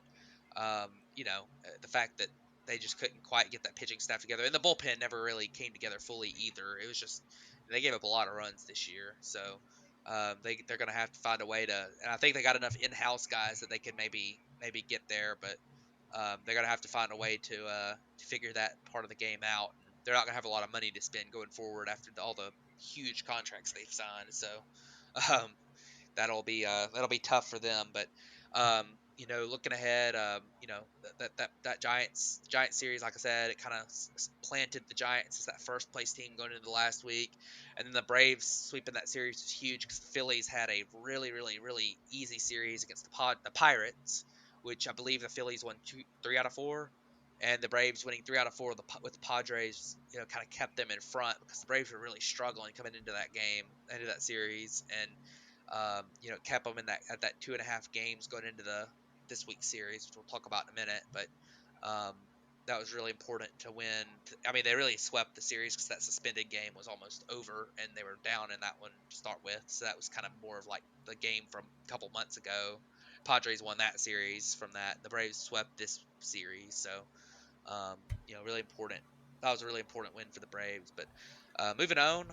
the fact that they just couldn't quite get that pitching staff together, and the bullpen never really came together fully either. It was just they gave up a lot of runs this year, so they're gonna have to find a way to. And I think they got enough in-house guys that they can maybe get there, but they're gonna have to find a way to figure that part of the game out. And they're not gonna have a lot of money to spend going forward after all the huge contracts they've signed. So um, that'll be tough for them. But looking ahead, that Giants series, like I said, it kind of planted the Giants as that first place team going into the last week, and then the Braves sweeping that series was huge because the Phillies had a really really really easy series against the Pirates, which I believe the Phillies won 3 out of 4. And the Braves winning 3 out of 4 with the Padres, kind of kept them in front because the Braves were really struggling coming into that game, into that series, and kept them in at that 2.5 games going into the this week's series, which we'll talk about in a minute. But that was really important to win. I mean, they really swept the series because that suspended game was almost over, and they were down in that one to start with. So that was kind of more of like the game from a couple months ago. Padres won that series from that. The Braves swept this series, so um, really important. That was a really important win for the Braves. But moving on,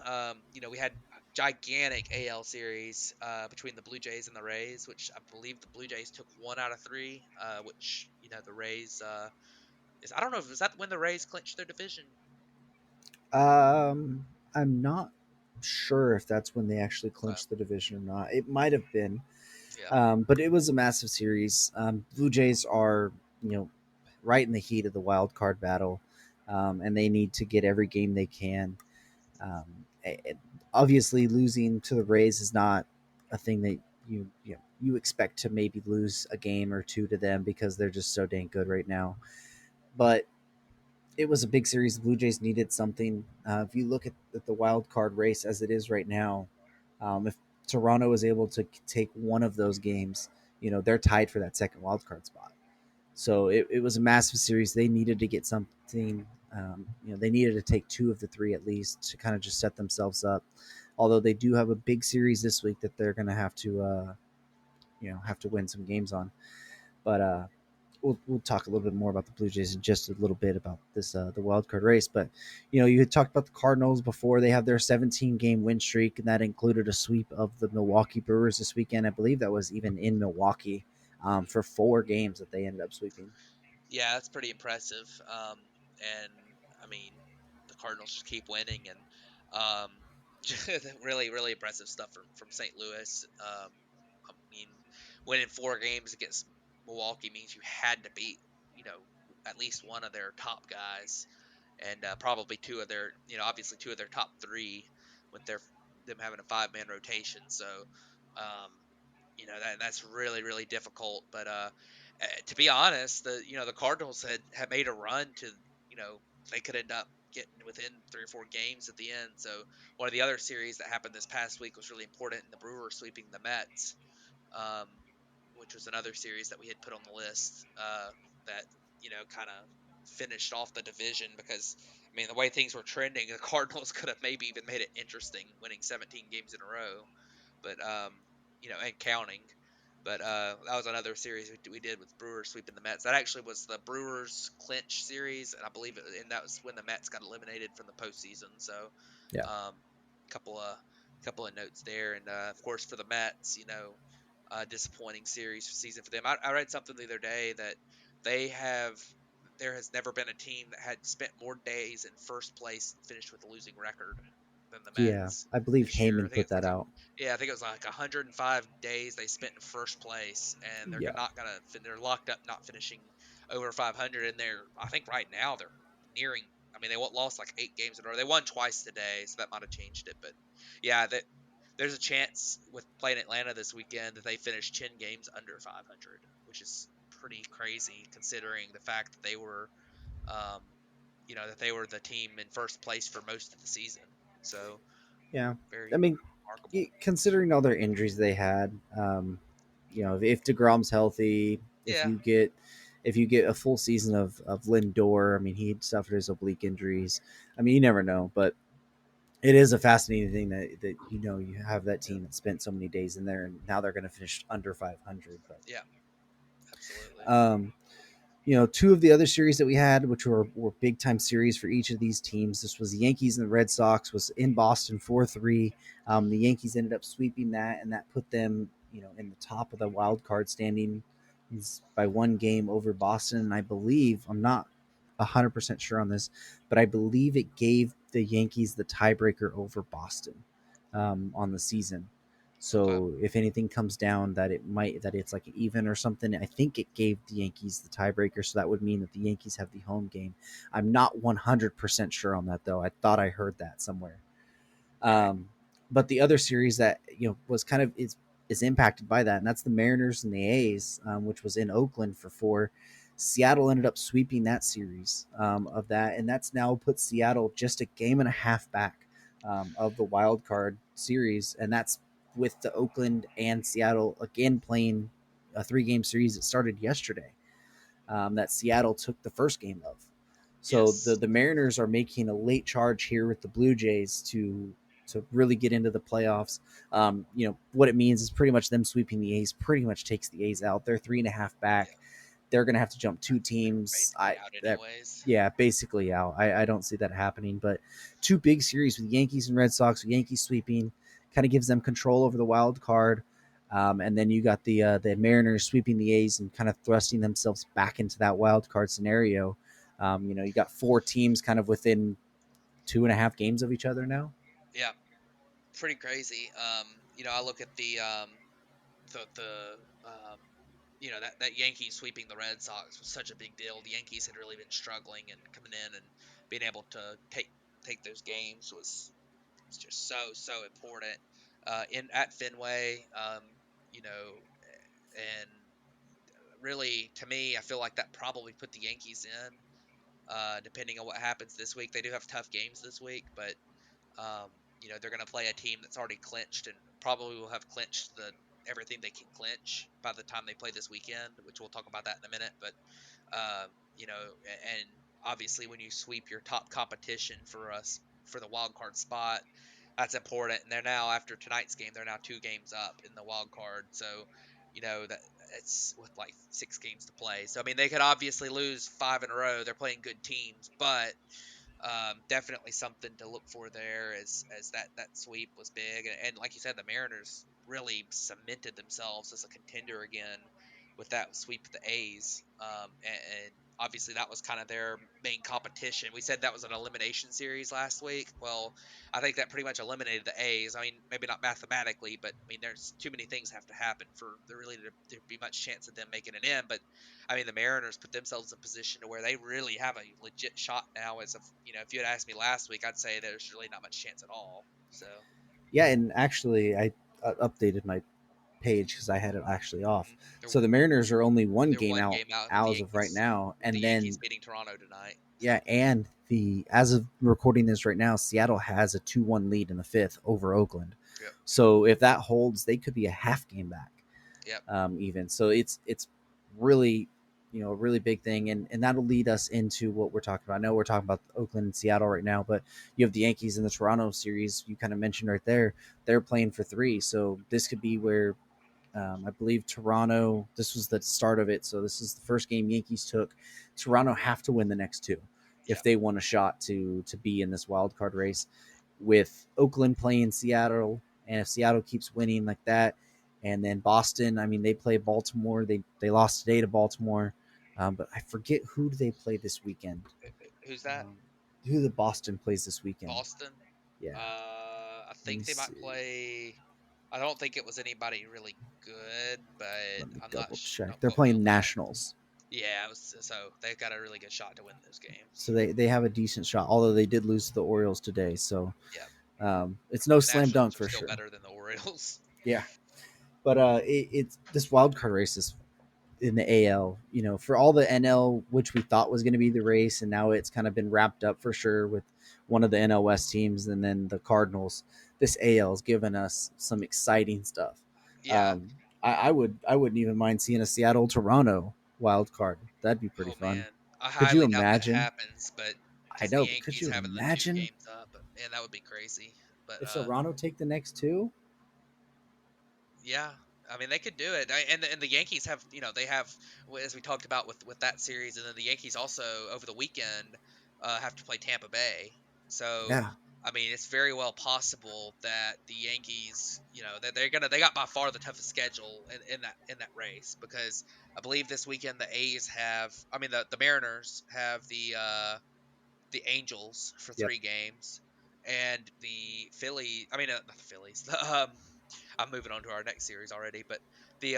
we had a gigantic AL series between the Blue Jays and the Rays, which I believe the Blue Jays took 1 out of 3, which the Rays. I don't know if is that when the Rays clinched their division. I'm not sure if that's when they actually Uh, clinched the division or not. It might have been, yeah, but it was a massive series. Blue Jays are, you know, right in the heat of the wild card battle, and they need to get every game they can. Um, Obviously, losing to the Rays is not a thing that you expect to maybe lose a game or two to them because they're just so dang good right now. But it was a big series. The Blue Jays needed something. If you look at the wild card race as it is right now, if Toronto is able to take one of those games, they're tied for that second wild card spot. So it was a massive series. They needed to get something. They needed to take two of the three at least to kind of just set themselves up. Although they do have a big series this week that they're going to have to win some games on. But we'll talk a little bit more about the Blue Jays in just a little bit about this the wild card race. But you had talked about the Cardinals before. They have their 17-game win streak, and that included a sweep of the Milwaukee Brewers this weekend. I believe that was even in Milwaukee for 4 games that they ended up sweeping. yeah, that's pretty impressive. And I mean, the Cardinals just keep winning, and um, really, really impressive stuff from St. Louis. I mean, winning 4 games against Milwaukee means you had to beat, you know, at least one of their top guys, and probably two of their, obviously two of their top three, with them having a 5-man rotation. So, um, that's really really difficult. But to be honest, the Cardinals had made a run to, they could end up getting within 3 or 4 games at the end. So one of the other series that happened this past week was really important in the Brewers sweeping the Mets, um, which was another series that we had put on the list, that kind of finished off the division because I mean the way things were trending, the Cardinals could have maybe even made it interesting, winning 17 games in a row, but and counting. But that was another series we did with Brewers sweeping the Mets. That actually was the Brewers clinch series, and I believe and that was when the Mets got eliminated from the postseason. So, Yeah. um, couple of notes there, and of course for the Mets, disappointing season for them. I read something the other day that they have there has never been a team that had spent more days in first place and finished with a losing record than the Yeah, Mets I believe this year. I Heyman think put it's that like out. yeah, I think it was like 105 days they spent in first place, and they're Yeah. not gonna. They're locked up, not finishing over 500, and I think right now they're nearing. I mean, they lost like 8 games in a row. They won twice today, so that might have changed it. But yeah, there's a chance with playing Atlanta this weekend that they finish 10 games under 500, which is pretty crazy considering the fact that um, that they were the team in first place for most of the season. So Yeah. I very mean, remarkable. considering all their injuries they had, if Degrom's healthy, if Yeah, you get a full season of Lindor, I mean, he suffered his oblique injuries. I mean, you never know, but it is a fascinating thing that you have that team that spent so many days in there, and now they're going to finish under 500. But yeah, absolutely. um, two of the other series that we had, which were big time series for each of these teams. This was the Yankees and the Red Sox, was in Boston 4-3. The Yankees ended up sweeping that, and that put them, in the top of the wild card standing by 1 game over Boston. And I believe, I'm not 100% sure on this, but I believe it gave the Yankees the tiebreaker over Boston on the season. Okay. So if anything comes down that it's like an even or something, I think it gave the Yankees the tiebreaker. So that would mean that the Yankees have the home game. I'm not 100% sure on that though. I thought I heard that somewhere. All right. Um, but the other series that was kind of is impacted by that, and that's the Mariners and the A's, which was in Oakland for 4. Seattle ended up sweeping that series of that, and that's now put Seattle just a game and a half back of the wild card series, and that's with the Oakland and Seattle again playing a 3-game series that started yesterday. That Seattle took the first game of. So the Yes. the Mariners are making a late charge here with the Blue Jays to really get into the playoffs. What it means is pretty much them sweeping the A's pretty much takes the A's out. They're 3.5 Yeah. back. They're going to have to jump two They're teams. basically out anyways. Yeah, basically out. I don't see that happening. But two big series with Yankees and Red Sox. With Yankees sweeping, kind of gives them control over the wild card. And then you got the Mariners sweeping the A's and kind of thrusting themselves back into that wild card scenario. You got four teams kind of within 2.5 games of each other now. Yeah. Pretty crazy. I look at the that Yankees sweeping the Red Sox was such a big deal. The Yankees had really been struggling, and coming in and being able to take those games was just so important. In at Fenway, you know, and really to me, I feel like that probably put the Yankees in. Depending on what happens this week, they do have tough games this week, but um, they're going to play a team that's already clinched and probably will have clinched everything they can clinch by the time they play this weekend, which we'll talk about that in a minute. But and obviously when you sweep your top competition for us for the wild card spot, that's important. And they're now, after tonight's game, they're now 2 games up in the wild card. So that it's with like 6 games to play. So I mean, they could obviously lose 5 in a row. They're playing good teams, but definitely something to look for there, as that sweep was big, and like you said, the Mariners really cemented themselves as a contender again with that sweep of the A's. And obviously that was kind of their main competition. We said that was an elimination series last week. Well, I think that pretty much eliminated the A's. I mean, maybe not mathematically, but I mean, there's too many things have to happen for there really to be much chance of them making it in. But I mean, the Mariners put themselves in position to where they really have a legit shot now. As of if you had asked me last week, I'd say there's really not much chance at all. So Yeah, and actually, I updated my page because I had it actually off. they're So the Mariners are only one they're game one out game out with the as of right Yankees. now, With the and Yankees then beating Toronto tonight. So yeah, and the as of recording this right now, Seattle has a 2-1 lead in the fifth over Oakland. yep, So if that holds, they could be a half game back, yep, even. So it's really a really big thing, and that'll lead us into what we're talking about. I know we're talking about Oakland and Seattle right now, but you have the Yankees in the Toronto series. You kind of mentioned right there, they're playing for three. So this could be where I believe Toronto, this was the start of it. So this is the first game Yankees took. Toronto have to win the next two if yep, they want a shot to be in this wild card race. With Oakland playing Seattle, and if Seattle keeps winning like that, and then Boston, I mean, they play Baltimore. They lost today to Baltimore, but I forget who do they play this weekend. who's that? Um, who the Boston plays this weekend? Boston. Yeah, I let me think they might see. play. I don't think it was anybody really good, but Let me I'm not. double check. Don't They're quote me on playing that. Nationals. Yeah, so they've got a really good shot to win those So games. they have a decent shot, although they did lose to the Orioles today. So Yeah, it's no the slam Nationals dunk are for still sure. better than the Orioles. Yeah, but it's this wild card race is in the AL. For all the NL, which we thought was going to be the race, and now it's kind of been wrapped up for sure with one of the NL West teams, and then the Cardinals. This AL has given us some exciting stuff. Yeah. Um, I wouldn't even mind seeing a Seattle Toronto wild card. That'd be pretty Oh fun. man, I Could you highly doubt that imagine? happens, but I because the know, but could Yankees you having the two imagine games up, man, that would be crazy. But if Toronto take the next two? yeah, I mean they could do it, and the Yankees have they have, as we talked about with that series, and then the Yankees also over the weekend have to play Tampa Bay. So Yeah, I mean it's very well possible that the Yankees, that they got by far the toughest schedule in that race, because I believe this weekend the A's have, I mean the Mariners have the Angels for yep, 3 games, and the Philly, I mean not the Phillies, I'm moving on to our next series already, but the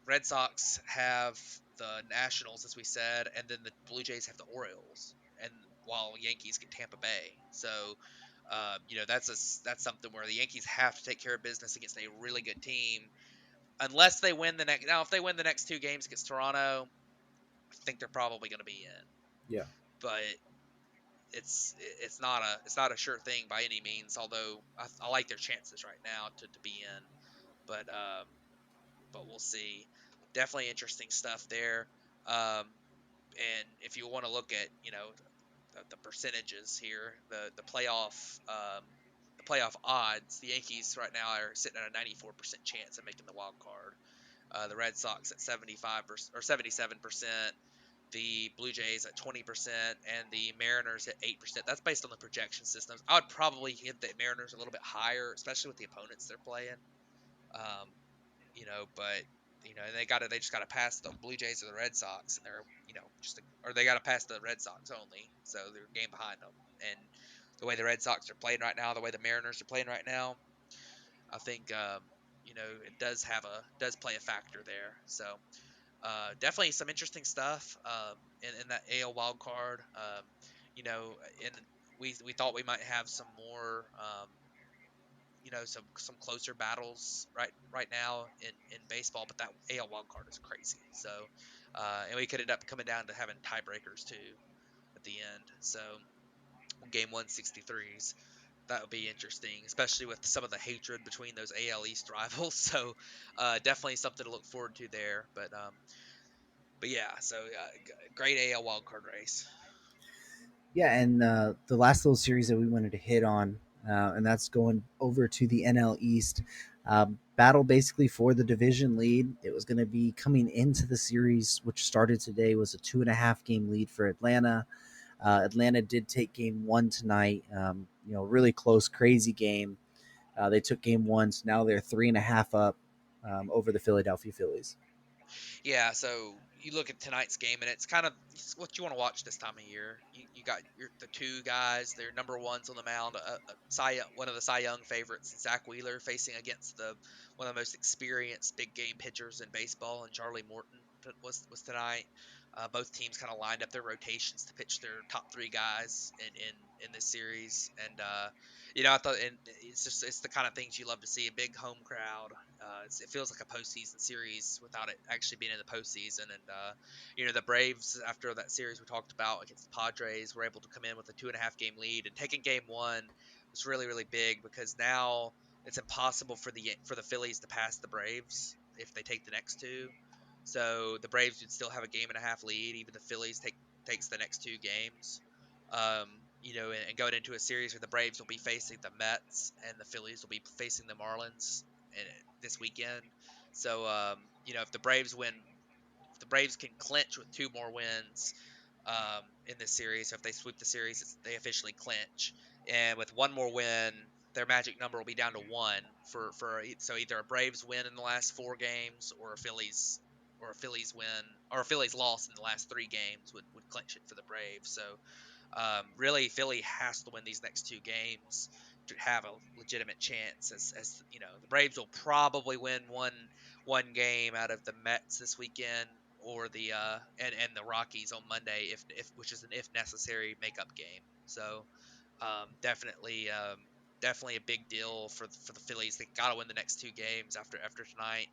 Red Sox have the Nationals, as we said, and then the Blue Jays have the Orioles, and while Yankees get Tampa Bay. So, that's something where the Yankees have to take care of business against a really good team, unless they win the next. Now, if they win the next 2 games against Toronto, I think they're probably going to be in, yeah. but it's not a sure thing by any means. Although I like their chances right now to be in, but we'll see. Definitely interesting stuff there. Um, And if you want to look at, the percentages here, the playoff odds, the Yankees right now are sitting at a 94% chance of making the wild card. The Red Sox at 75 or 77%, the Blue Jays at 20%, and the Mariners at 8%. That's based on the projection systems. I would probably give the Mariners a little bit higher, especially with the opponents they're playing. Um, but they just got to pass the Blue Jays or the Red Sox, and they're or they got to pass the Red Sox only, so they're a game behind them. And the way the Red Sox are playing right now, the way the Mariners are playing right now, I think it does play a factor there. So definitely some interesting stuff in that AL wild card. And we thought we might have some more. Some closer battles right now in baseball, but that AL wild card is crazy. So, and we could end up coming down to having tiebreakers too at the end. So, game 163s, that would be interesting, especially with some of the hatred between those AL East rivals. So, definitely something to look forward to there. But yeah, so great AL wild card race. Yeah, and the last little series that we wanted to hit on, and that's going over to the NL East. Battle basically for the division lead. It was going to be coming into the series, which started today, was a 2.5 game lead for Atlanta. Atlanta did take game one tonight. Really close, crazy game. They took game one, so now they're 3.5 up over the Philadelphia Phillies. Yeah, so you look at tonight's game, and it's what you want to watch this time of year. You got the two guys, they're number ones on the mound. One of the Cy Young favorites, Zach Wheeler, facing against the one of the most experienced big game pitchers in baseball, and Charlie Morton was tonight. Both teams kind of lined up their rotations to pitch their top three guys in this series, and I thought, and it's the kind of things you love to see, a big home crowd. It feels like a postseason series without it actually being in the postseason. And the Braves, after that series we talked about against the Padres, were able to come in with a 2.5 game lead, and taking game one was really really big, because now it's impossible for the Phillies to pass the Braves if they take the next two. So the Braves would still have a game and a half lead, even the Phillies takes the next two games. And going into a series where the Braves will be facing the Mets and the Phillies will be facing the Marlins and this weekend. So if the Braves win, if the Braves can clinch with two more wins in this series, so if they sweep the series, they officially clinch. And with one more win, their magic number will be down to one so either a Braves win in the last four games, or a Phillies win, or a Phillies loss in the last three games would clinch it for the Braves. So really, Philly has to win these next two games to have a legitimate chance. As the Braves will probably win one game out of the Mets this weekend, or the and the Rockies on Monday, if which is an if necessary makeup game. So definitely a big deal for the Phillies. They got to win the next two games after tonight.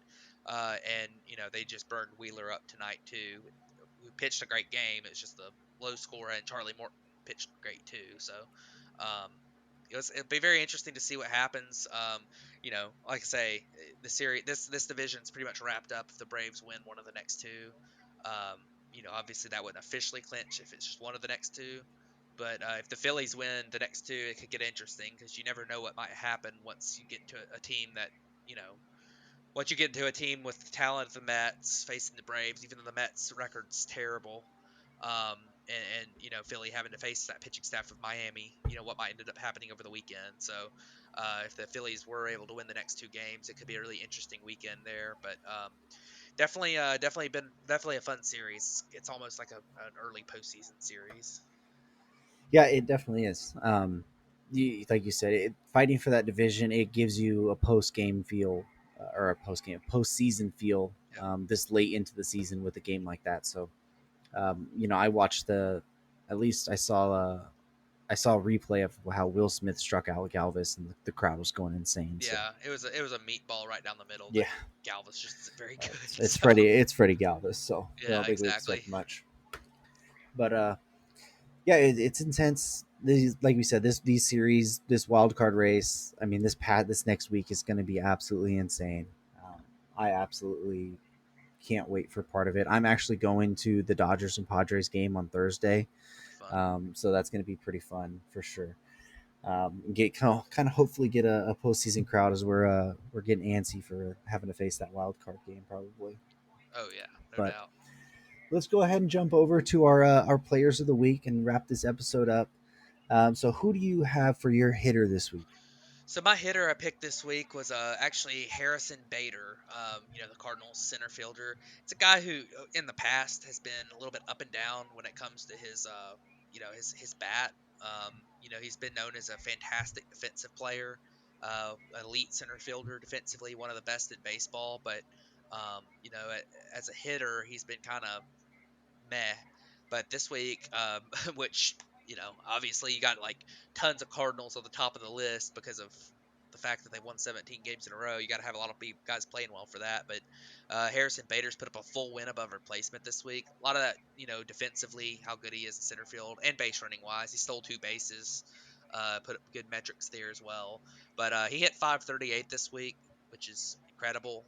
And they just burned Wheeler up tonight too, who pitched a great game. It's just the low score, and Charlie Morton pitched great too. So um, it'll be very interesting to see what happens. Like I say, the series, this division's pretty much wrapped up if the Braves win one of the next two. Obviously that wouldn't officially clinch if it's just one of the next two. But if the Phillies win the next two, it could get interesting, because you never know what might happen once you get to a team that you know once you get into a team with the talent of the Mets facing the Braves, even though the Mets record's terrible, and Philly having to face that pitching staff of Miami, what might end up happening over the weekend. So if the Phillies were able to win the next two games, it could be a really interesting weekend there. But definitely a fun series. It's almost like an early postseason series. Yeah, it definitely is. Like you said, fighting for that division, it gives you a post game feel, or a postseason feel, Yep. this late into the season with a game like that. So, I watched at least I saw a replay of how Will Smith struck out Galvis, and the crowd was going insane. So, Yeah, it was a meatball right down the middle, but yeah, Galvis just isn't very good. it's So Freddie Galvis. So, I yeah, don't think we exactly. expect much. But yeah, it's intense. Like we said, these series, this wild card race. I mean, this next week is going to be absolutely insane. I absolutely can't wait for part of it. I'm actually going to the Dodgers and Padres game on Thursday, Fun. so that's going to be pretty fun for sure. Get kind of hopefully get a postseason crowd as we're getting antsy for having to face that wild card game probably. Oh yeah, no But doubt. let's go ahead and jump over to our players of the week and wrap this episode up. So who do you have for your hitter this week? So my hitter I picked this week was actually Harrison Bader, the Cardinals center fielder. It's a guy who in the past has been a little bit up and down when it comes to his his bat. He's been known as a fantastic defensive player, elite center fielder defensively, one of the best in baseball. But as a hitter, he's been kind of meh. But this week, which obviously you got like tons of Cardinals on the top of the list because of the fact that they won 17 games in a row. You got to have a lot of guys playing well for that. But Harrison Bader's put up a full win above replacement this week. A lot of that, defensively, how good he is in center field and base running wise. He stole 2 bases, put up good metrics there as well. But he hit 538 this week, which is incredible.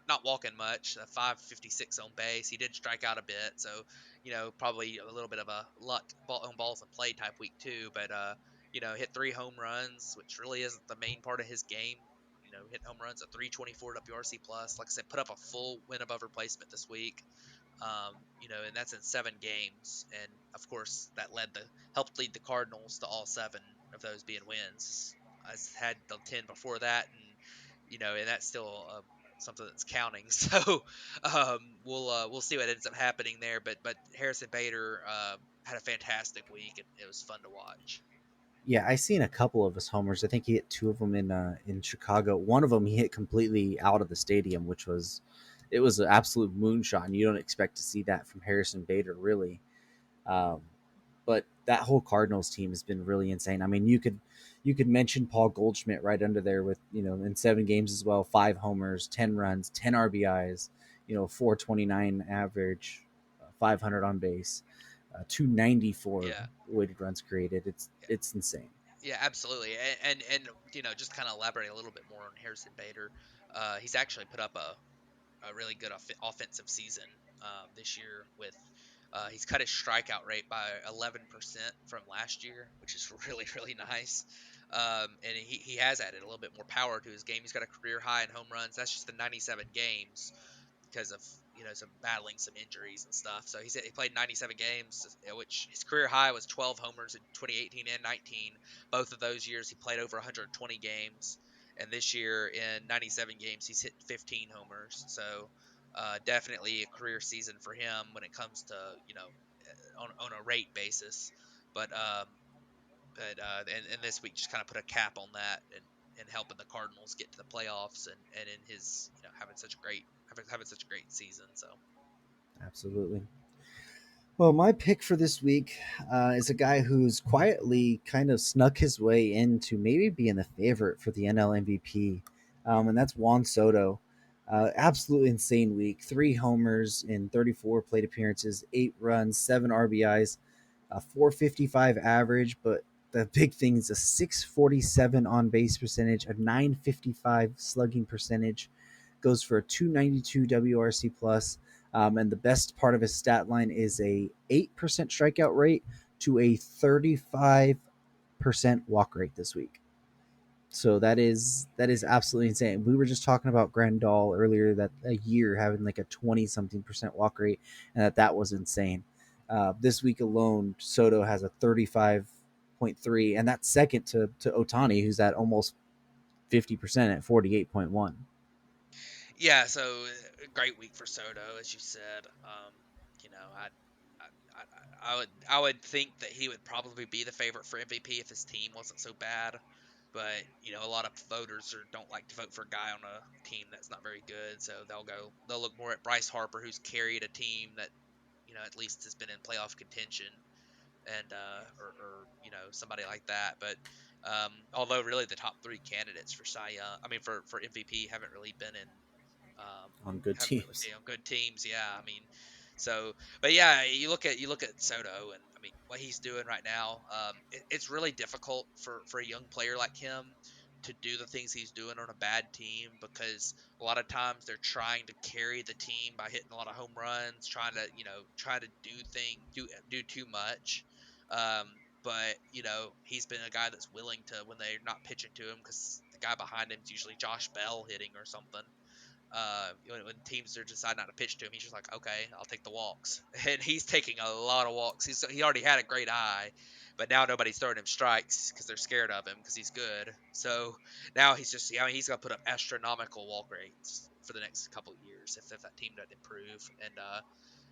Not walking much. 556 on base. He did strike out a bit, so probably a little bit of a luck on balls and play type week too. But hit 3 home runs, which really isn't the main part of his game. Hitting home runs at 324 WRC plus. Like I said, put up a full win above replacement this week. And that's in 7 games, and of course that helped lead the Cardinals to all 7 of those being wins. I had the 10 before that, and that's still something that's counting. So we'll see what ends up happening there. But Harrison Bader had a fantastic week, and it was fun to watch. Yeah, I seen a couple of his homers. I think he hit two of them in Chicago. One of them he hit completely out of the stadium, which was it was an absolute moonshot, and you don't expect to see that from Harrison Bader, really. Um, but that whole Cardinals team has been really insane. I mean, you could mention Paul Goldschmidt right under there with in 7 games as well, 5 homers, 10 runs, 10 RBIs, 429 average, 500 on base, 294 Yeah. weighted runs created. It's insane. Yeah, absolutely. And just kind of elaborate a little bit more on Harrison Bader. He's actually put up a really good offensive season this year. With he's cut his strikeout rate by 11% from last year, which is really really nice. And he has added a little bit more power to his game. He's got a career high in home runs. That's just the 97 games because of some battling some injuries and stuff. So he played 97 games, which his career high was 12 homers in 2018 and 19. Both of those years he played over 120 games, and this year in 97 games he's hit 15 homers. So definitely a career season for him when it comes to on a rate basis. But and this week just kind of put a cap on that and helping the Cardinals get to the playoffs and in his having such a great season. So Absolutely. Well, my pick for this week is a guy who's quietly kind of snuck his way into maybe being the favorite for the NL MVP, and that's Juan Soto. Absolutely insane week. 3 homers in 34 plate appearances, 8 runs, 7 RBIs, a 455 average. But the big thing is a 647 on base percentage, a 955 slugging percentage, goes for a 292 WRC plus. And the best part of his stat line is a 8% strikeout rate to a 35% walk rate this week. So that is absolutely insane. We were just talking about Grandal earlier, that a year having like a 20 something percent walk rate, and that was insane. This week alone, Soto has a 35.3, and that's second to Otani, who's at almost 50% at 48.1. yeah, so great week for Soto, as you said. You know, I would think that he would probably be the favorite for MVP if his team wasn't so bad. But a lot of voters don't like to vote for a guy on a team that's not very good, so they'll look more at Bryce Harper, who's carried a team that at least has been in playoff contention, and or somebody like that. But although really the top 3 candidates for Cy Young, I mean for MVP, haven't really been in um, On good haven't really teams. been on good teams. Yeah, I mean, so but yeah, you look at Soto, and I mean what he's doing right now. It's really difficult for a young player like him to do the things he's doing on a bad team, because a lot of times they're trying to carry the team by hitting a lot of home runs, trying to do too much. Um, but he's been a guy that's willing to, when they're not pitching to him, because the guy behind him is usually Josh Bell hitting or something. When teams are decide not to pitch to him, he's just like, okay, I'll take the walks, and he's taking a lot of walks. He already had a great eye, but now nobody's throwing him strikes because they're scared of him because he's good. So now he's gonna put up astronomical walk rates for the next couple of years if that team doesn't improve. And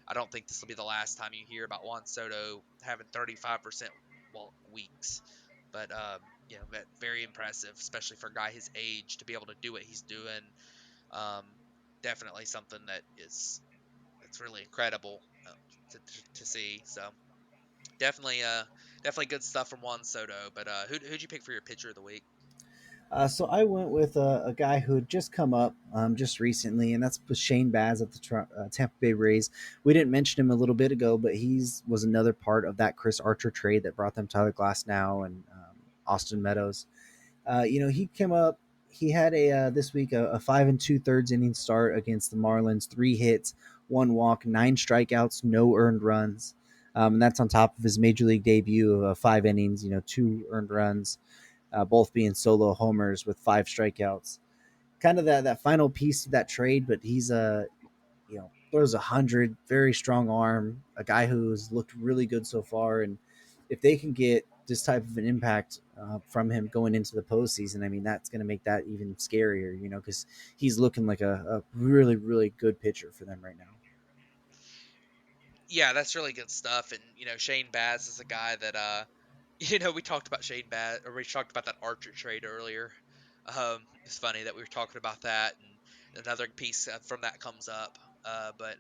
I don't think this will be the last time you hear about Juan Soto having 35% walk weeks. But very impressive, especially for a guy his age to be able to do what he's doing. um, Definitely something that's really incredible to see. So definitely good stuff from Juan Soto. But who'd you pick for your pitcher of the week? So I went with a guy who had just come up just recently, and that's Shane Baz at the Tampa Bay Rays. We didn't mention him a little bit ago, but he's was another part of that Chris Archer trade that brought them Tyler Glasnow and Austin Meadows. He came up. He had this week a 5 2/3 inning start against the Marlins. 3 hits, 1 walk, 9 strikeouts, no earned runs. And that's on top of his major league debut of 5 innings. 2 earned runs, both being solo homers with 5 strikeouts. Kind of that final piece of that trade, but he's throws 100, very strong arm, a guy who's looked really good so far, and if they can get this type of an impact from him going into the postseason, I mean that's going to make that even scarier, because he's looking like a really really good pitcher for them right now. Yeah, that's really good stuff. And Shane Baz is a guy that we talked about Shane Baz, or we talked about that Archer trade earlier. It's funny that we were talking about that, and another piece from that comes up. But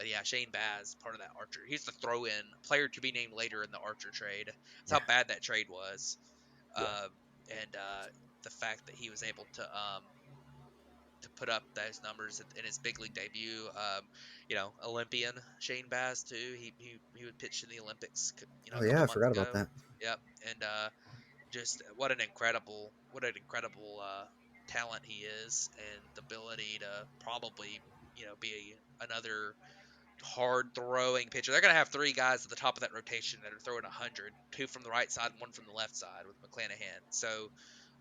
yeah, Shane Baz, part of that Archer. He's the throw-in player to be named later in the Archer trade. That's Yeah, how bad that trade was. yeah. Um, and The fact that he was able to put up those numbers in his big league debut. Olympian Shane Baz too. He would pitch in the Olympics, Oh a yeah, couple I months forgot about ago. that. Yep, and just what an incredible talent he is, and the ability to probably be another hard throwing pitcher. They're gonna have three guys at the top of that rotation that are throwing 100, two from the right side and one from the left side with McClanahan. So,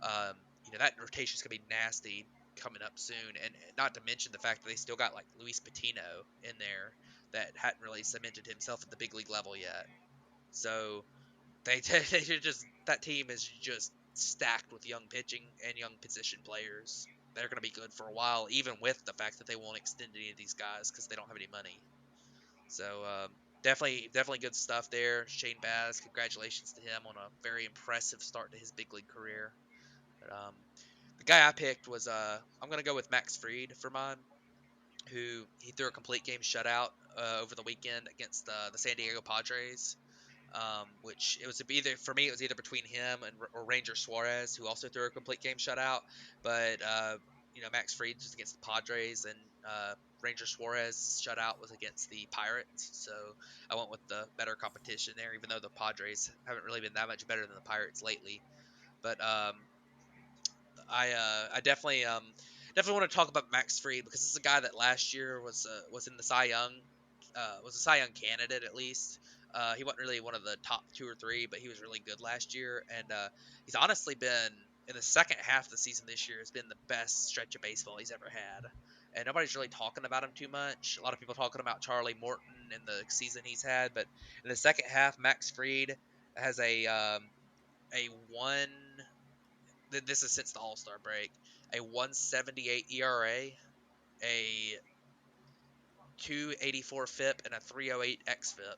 um, that rotation's gonna be nasty coming up soon, and not to mention the fact that they still got like Luis Patino in there that hadn't really cemented himself at the big league level yet. So they just that team is just stacked with young pitching and young position players. They're gonna be good for a while, even with the fact that they won't extend any of these guys because they don't have any money. So definitely good stuff there. Shane Baz, congratulations to him on a very impressive start to his big league career. But, the guy I picked was I'm gonna go with Max Fried for mine, who he threw a complete game shutout over the weekend against the San Diego Padres. Which it was either between him or Ranger Suarez, who also threw a complete game shutout. But Max Fried was against the Padres, and Ranger Suarez shutout was against the Pirates. So I went with the better competition there, even though the Padres haven't really been that much better than the Pirates lately. But I definitely want to talk about Max Fried, because this is a guy that last year was in the Cy Young, was a Cy Young candidate at least. He wasn't really one of the top two or three, but he was really good last year, and he's honestly been in the second half of the season this year has been the best stretch of baseball he's ever had, and nobody's really talking about him too much. A lot of people talking about Charlie Morton and the season he's had, but in the second half, Max Fried has a one this is since the All Star break, a 178 ERA, a 284 FIP, and a 308 xFIP.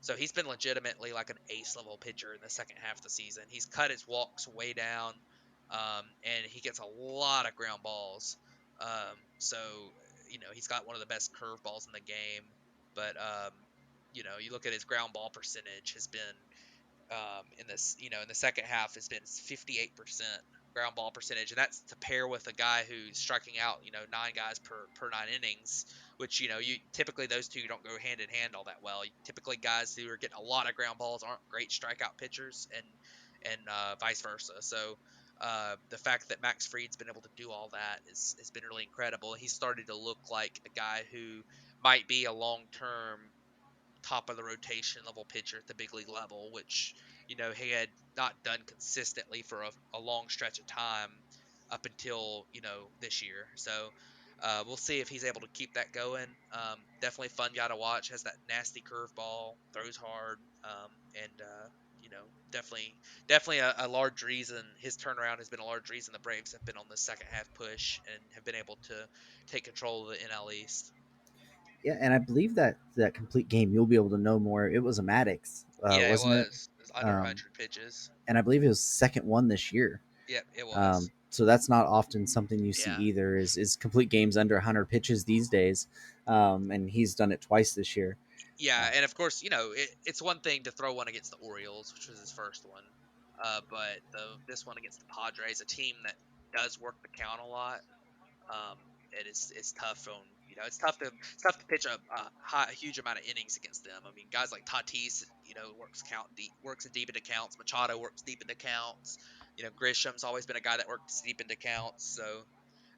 So he's been legitimately like an ace level pitcher in the second half of the season. He's cut his walks way down, and he gets a lot of ground balls. So he's got one of the best curveballs in the game. But you look at his ground ball percentage has been in this, in the second half has been 58% ground ball percentage, and that's to pair with a guy who's striking out, 9 guys per 9 innings, which you typically those two don't go hand in hand all that well. Typically, guys who are getting a lot of ground balls aren't great strikeout pitchers, and vice versa. So the fact that Max Fried's been able to do all that has been really incredible. He's started to look like a guy who might be a long term top of the rotation level pitcher at the big league level, which he had not done consistently for a long stretch of time up until this year. So we'll see if he's able to keep that going. Definitely fun guy to watch. Has that nasty curveball, throws hard, and definitely a large reason his turnaround has been a large reason the Braves have been on the second half push and have been able to take control of the NL East. Yeah, and I believe that that complete game you'll be able to know more. It was a Maddox, Yeah, it wasn't it? was. It was under Um, 100 pitches. and I believe it was second one this year. Yep, it was. So that's not often something you see Yeah. either. Is complete games under 100 pitches these days, and he's done it twice this year. Yeah, Uh, and of course, it's one thing to throw one against the Orioles, which was his first one, but this one against the Padres, a team that does work the count a lot. Um, it's tough on it's tough to pitch a huge amount of innings against them. I mean, guys like Tatis, works in deep into counts. Machado works deep into counts. Grisham's always been a guy that works deep into counts. So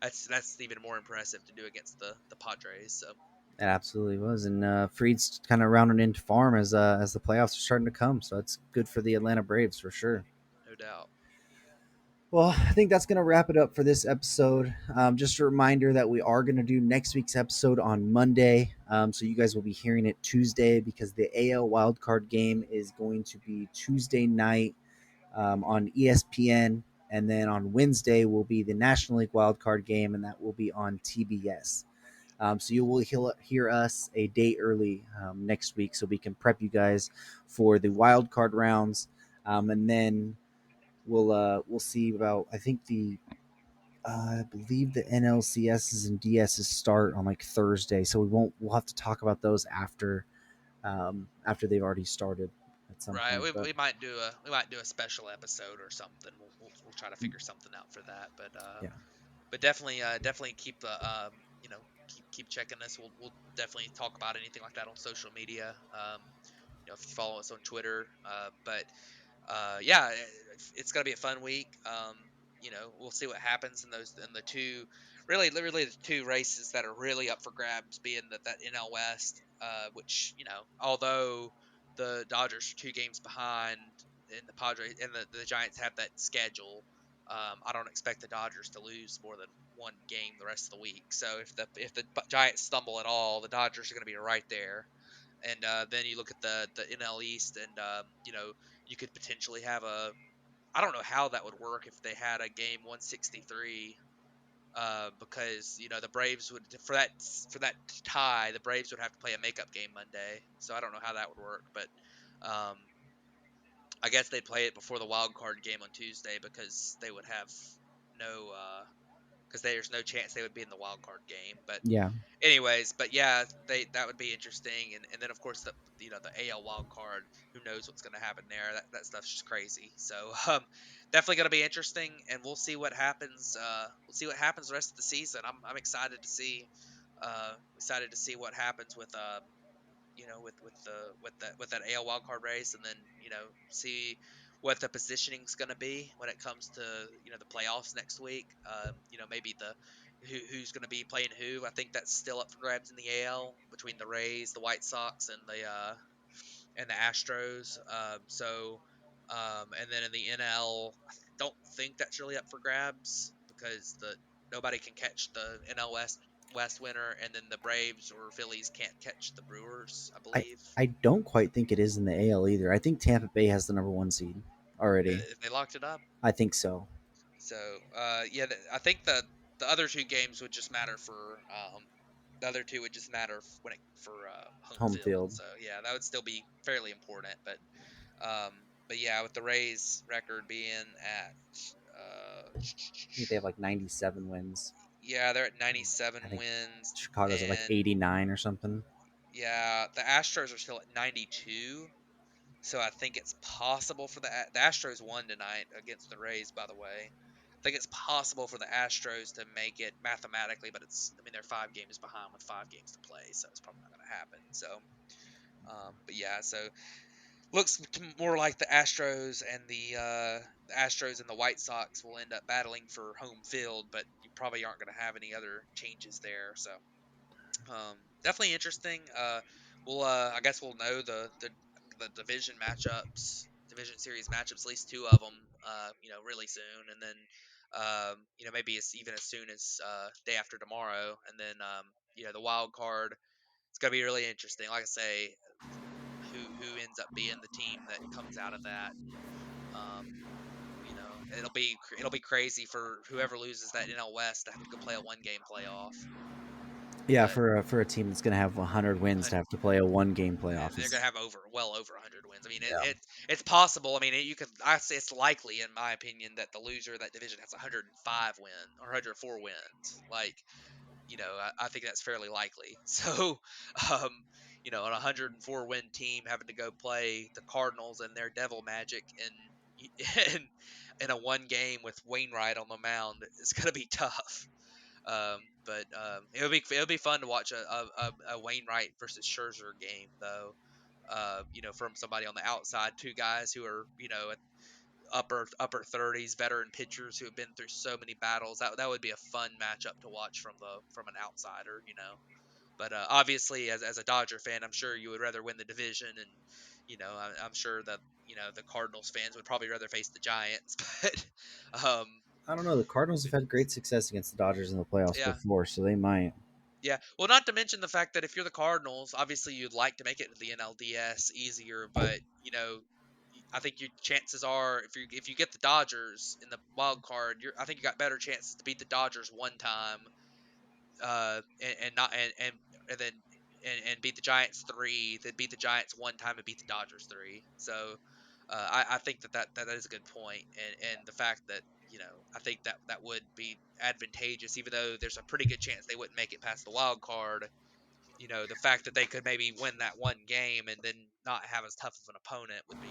that's even more impressive to do against the Padres. So it absolutely was, and Freed's kind of rounding into farm as the playoffs are starting to come. So it's good for the Atlanta Braves for sure. no doubt. Well, I think that's going to wrap it up for this episode. Just a reminder that we are going to do next week's episode on Monday. So you guys will be hearing it Tuesday because the AL wildcard game is going to be Tuesday night on ESPN. And then on Wednesday will be the National League wildcard game, and that will be on TBS. So you will hear us a day early next week so we can prep you guys for the wildcard rounds. And then we'll see about I think the I believe the NLCSs and DSs start on like Thursday, so we'll have to talk about those after they've already started at some Right. point. We, But we might do a special episode or something. We'll try to figure something out for that. yeah, But definitely keep keep checking us. We'll definitely talk about anything like that on social media. If you follow us on Twitter. But yeah, it's gonna be a fun week. We'll see what happens in the two, really the two races that are really up for grabs, being that NL West, which although the Dodgers are 2 games behind, and the Padres and the Giants have that schedule. I don't expect the Dodgers to lose more than one game the rest of the week. So if the Giants stumble at all, the Dodgers are going to be right there. And then you look at the NL East, and you could potentially have a. I don't know how that would work if they had a game 163, because the Braves would for that tie, the Braves would have to play a makeup game Monday. So I don't know how that would work, but um, I guess they'd play it before the wild card game on Tuesday because they would have no because there's no chance they would be in the wild card game. But yeah, anyways, but yeah, that would be interesting, and then of course the AL wild card, who knows what's going to happen there? That stuff's just crazy. So definitely going to be interesting, and we'll see what happens. We'll see what happens the rest of the season. I'm excited to see what happens with that AL wildcard race, and then see what the positioning's going to be when it comes to the playoffs next week. Maybe who's going to be playing who. I think that's still up for grabs in the AL between the Rays, the White Sox, and the Astros. And then in the NL, I don't think that's really up for grabs because the nobody can catch the NL West winner, and then the Braves or Phillies can't catch the Brewers, I I believe. I don't quite think it is in the AL either. I think Tampa Bay has the number one seed already. If they locked it up. I think so. So yeah, I think the other two games would just matter for the other two would just matter for home Home field. field. So yeah, that would still be fairly important. Um, but yeah, with the Rays record being at I think they have like 97 wins. yeah, they're at 97 I think wins, Chicago's at like and 89 or something. yeah, the Astros are still at 92. So I think it's possible for the Astros won tonight against the Rays, by the way. I think it's possible for the Astros to make it mathematically, but they're 5 games behind with 5 games to play, so it's probably not going to happen. So, but yeah, so looks more like the Astros and the White Sox will end up battling for home field, but you probably aren't going to have any other changes there. So definitely interesting. I guess we'll know the division series matchups, at least two of them, really soon, and then maybe even as soon as day after tomorrow, and then the wild card. It's gonna be really interesting. Like I say, who ends up being the team that comes out of that. Um, it'll be crazy for whoever loses that NL West to have to go play a 1 game playoff. Yeah, But for a team that's going to have 100 wins to have to play a 1 game playoff they're gonna is have well over 100 wins. I mean, yeah. it's possible. I mean, I say it's likely, in my opinion, that the loser of that division has 105 or 104 wins. Like, I think that's fairly likely. So, um, an 104 win team having to go play the Cardinals and their Devil Magic in in a 1 game with Wainwright on the mound is going to be tough. But it'll be fun to watch a Wainwright versus Scherzer game though. From somebody on the outside, two guys who are at upper 30s, veteran pitchers who have been through so many battles. That would be a fun matchup to watch from an outsider. But obviously, as a Dodger fan, I'm sure you would rather win the division, and I'm sure that the Cardinals fans would probably rather face the Giants. But I don't know. The Cardinals have but had great success against the Dodgers in the playoffs yeah, before, so they might. yeah. Well, not to mention the fact that if you're the Cardinals, obviously you'd like to make it to the NLDS easier, but I think your chances are if you get the Dodgers in the wild card, I think you got better chances to beat the Dodgers 1 time, and not and then and beat the Giants 3, then beat the Giants 1 time and beat the Dodgers 3. So I think that is a good point, and the fact that I think that would be advantageous, even though there's a pretty good chance they wouldn't make it past the wild card. The fact that they could maybe win that 1 game and then not have as tough of an opponent would be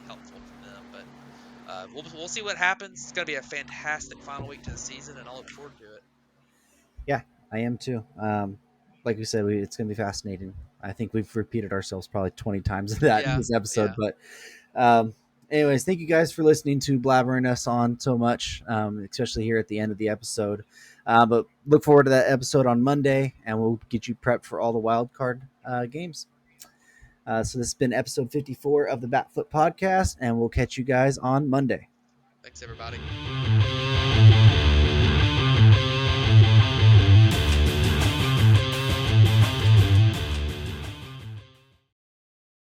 helpful for them. But we'll see what happens. It's going to be a fantastic final week to the season, and I look forward to it. Yeah, I am too. Like we said, it's going to be fascinating. I think we've repeated ourselves probably 20 times that in Yeah, this episode. yeah. But, um, anyways, thank you guys for listening to blabbering us on so much, especially here at the end of the episode. But look forward to that episode on Monday, and we'll get you prepped for all the wild card games. So this has been episode 54 of the Batfoot Podcast, and we'll catch you guys on Monday. Thanks, everybody.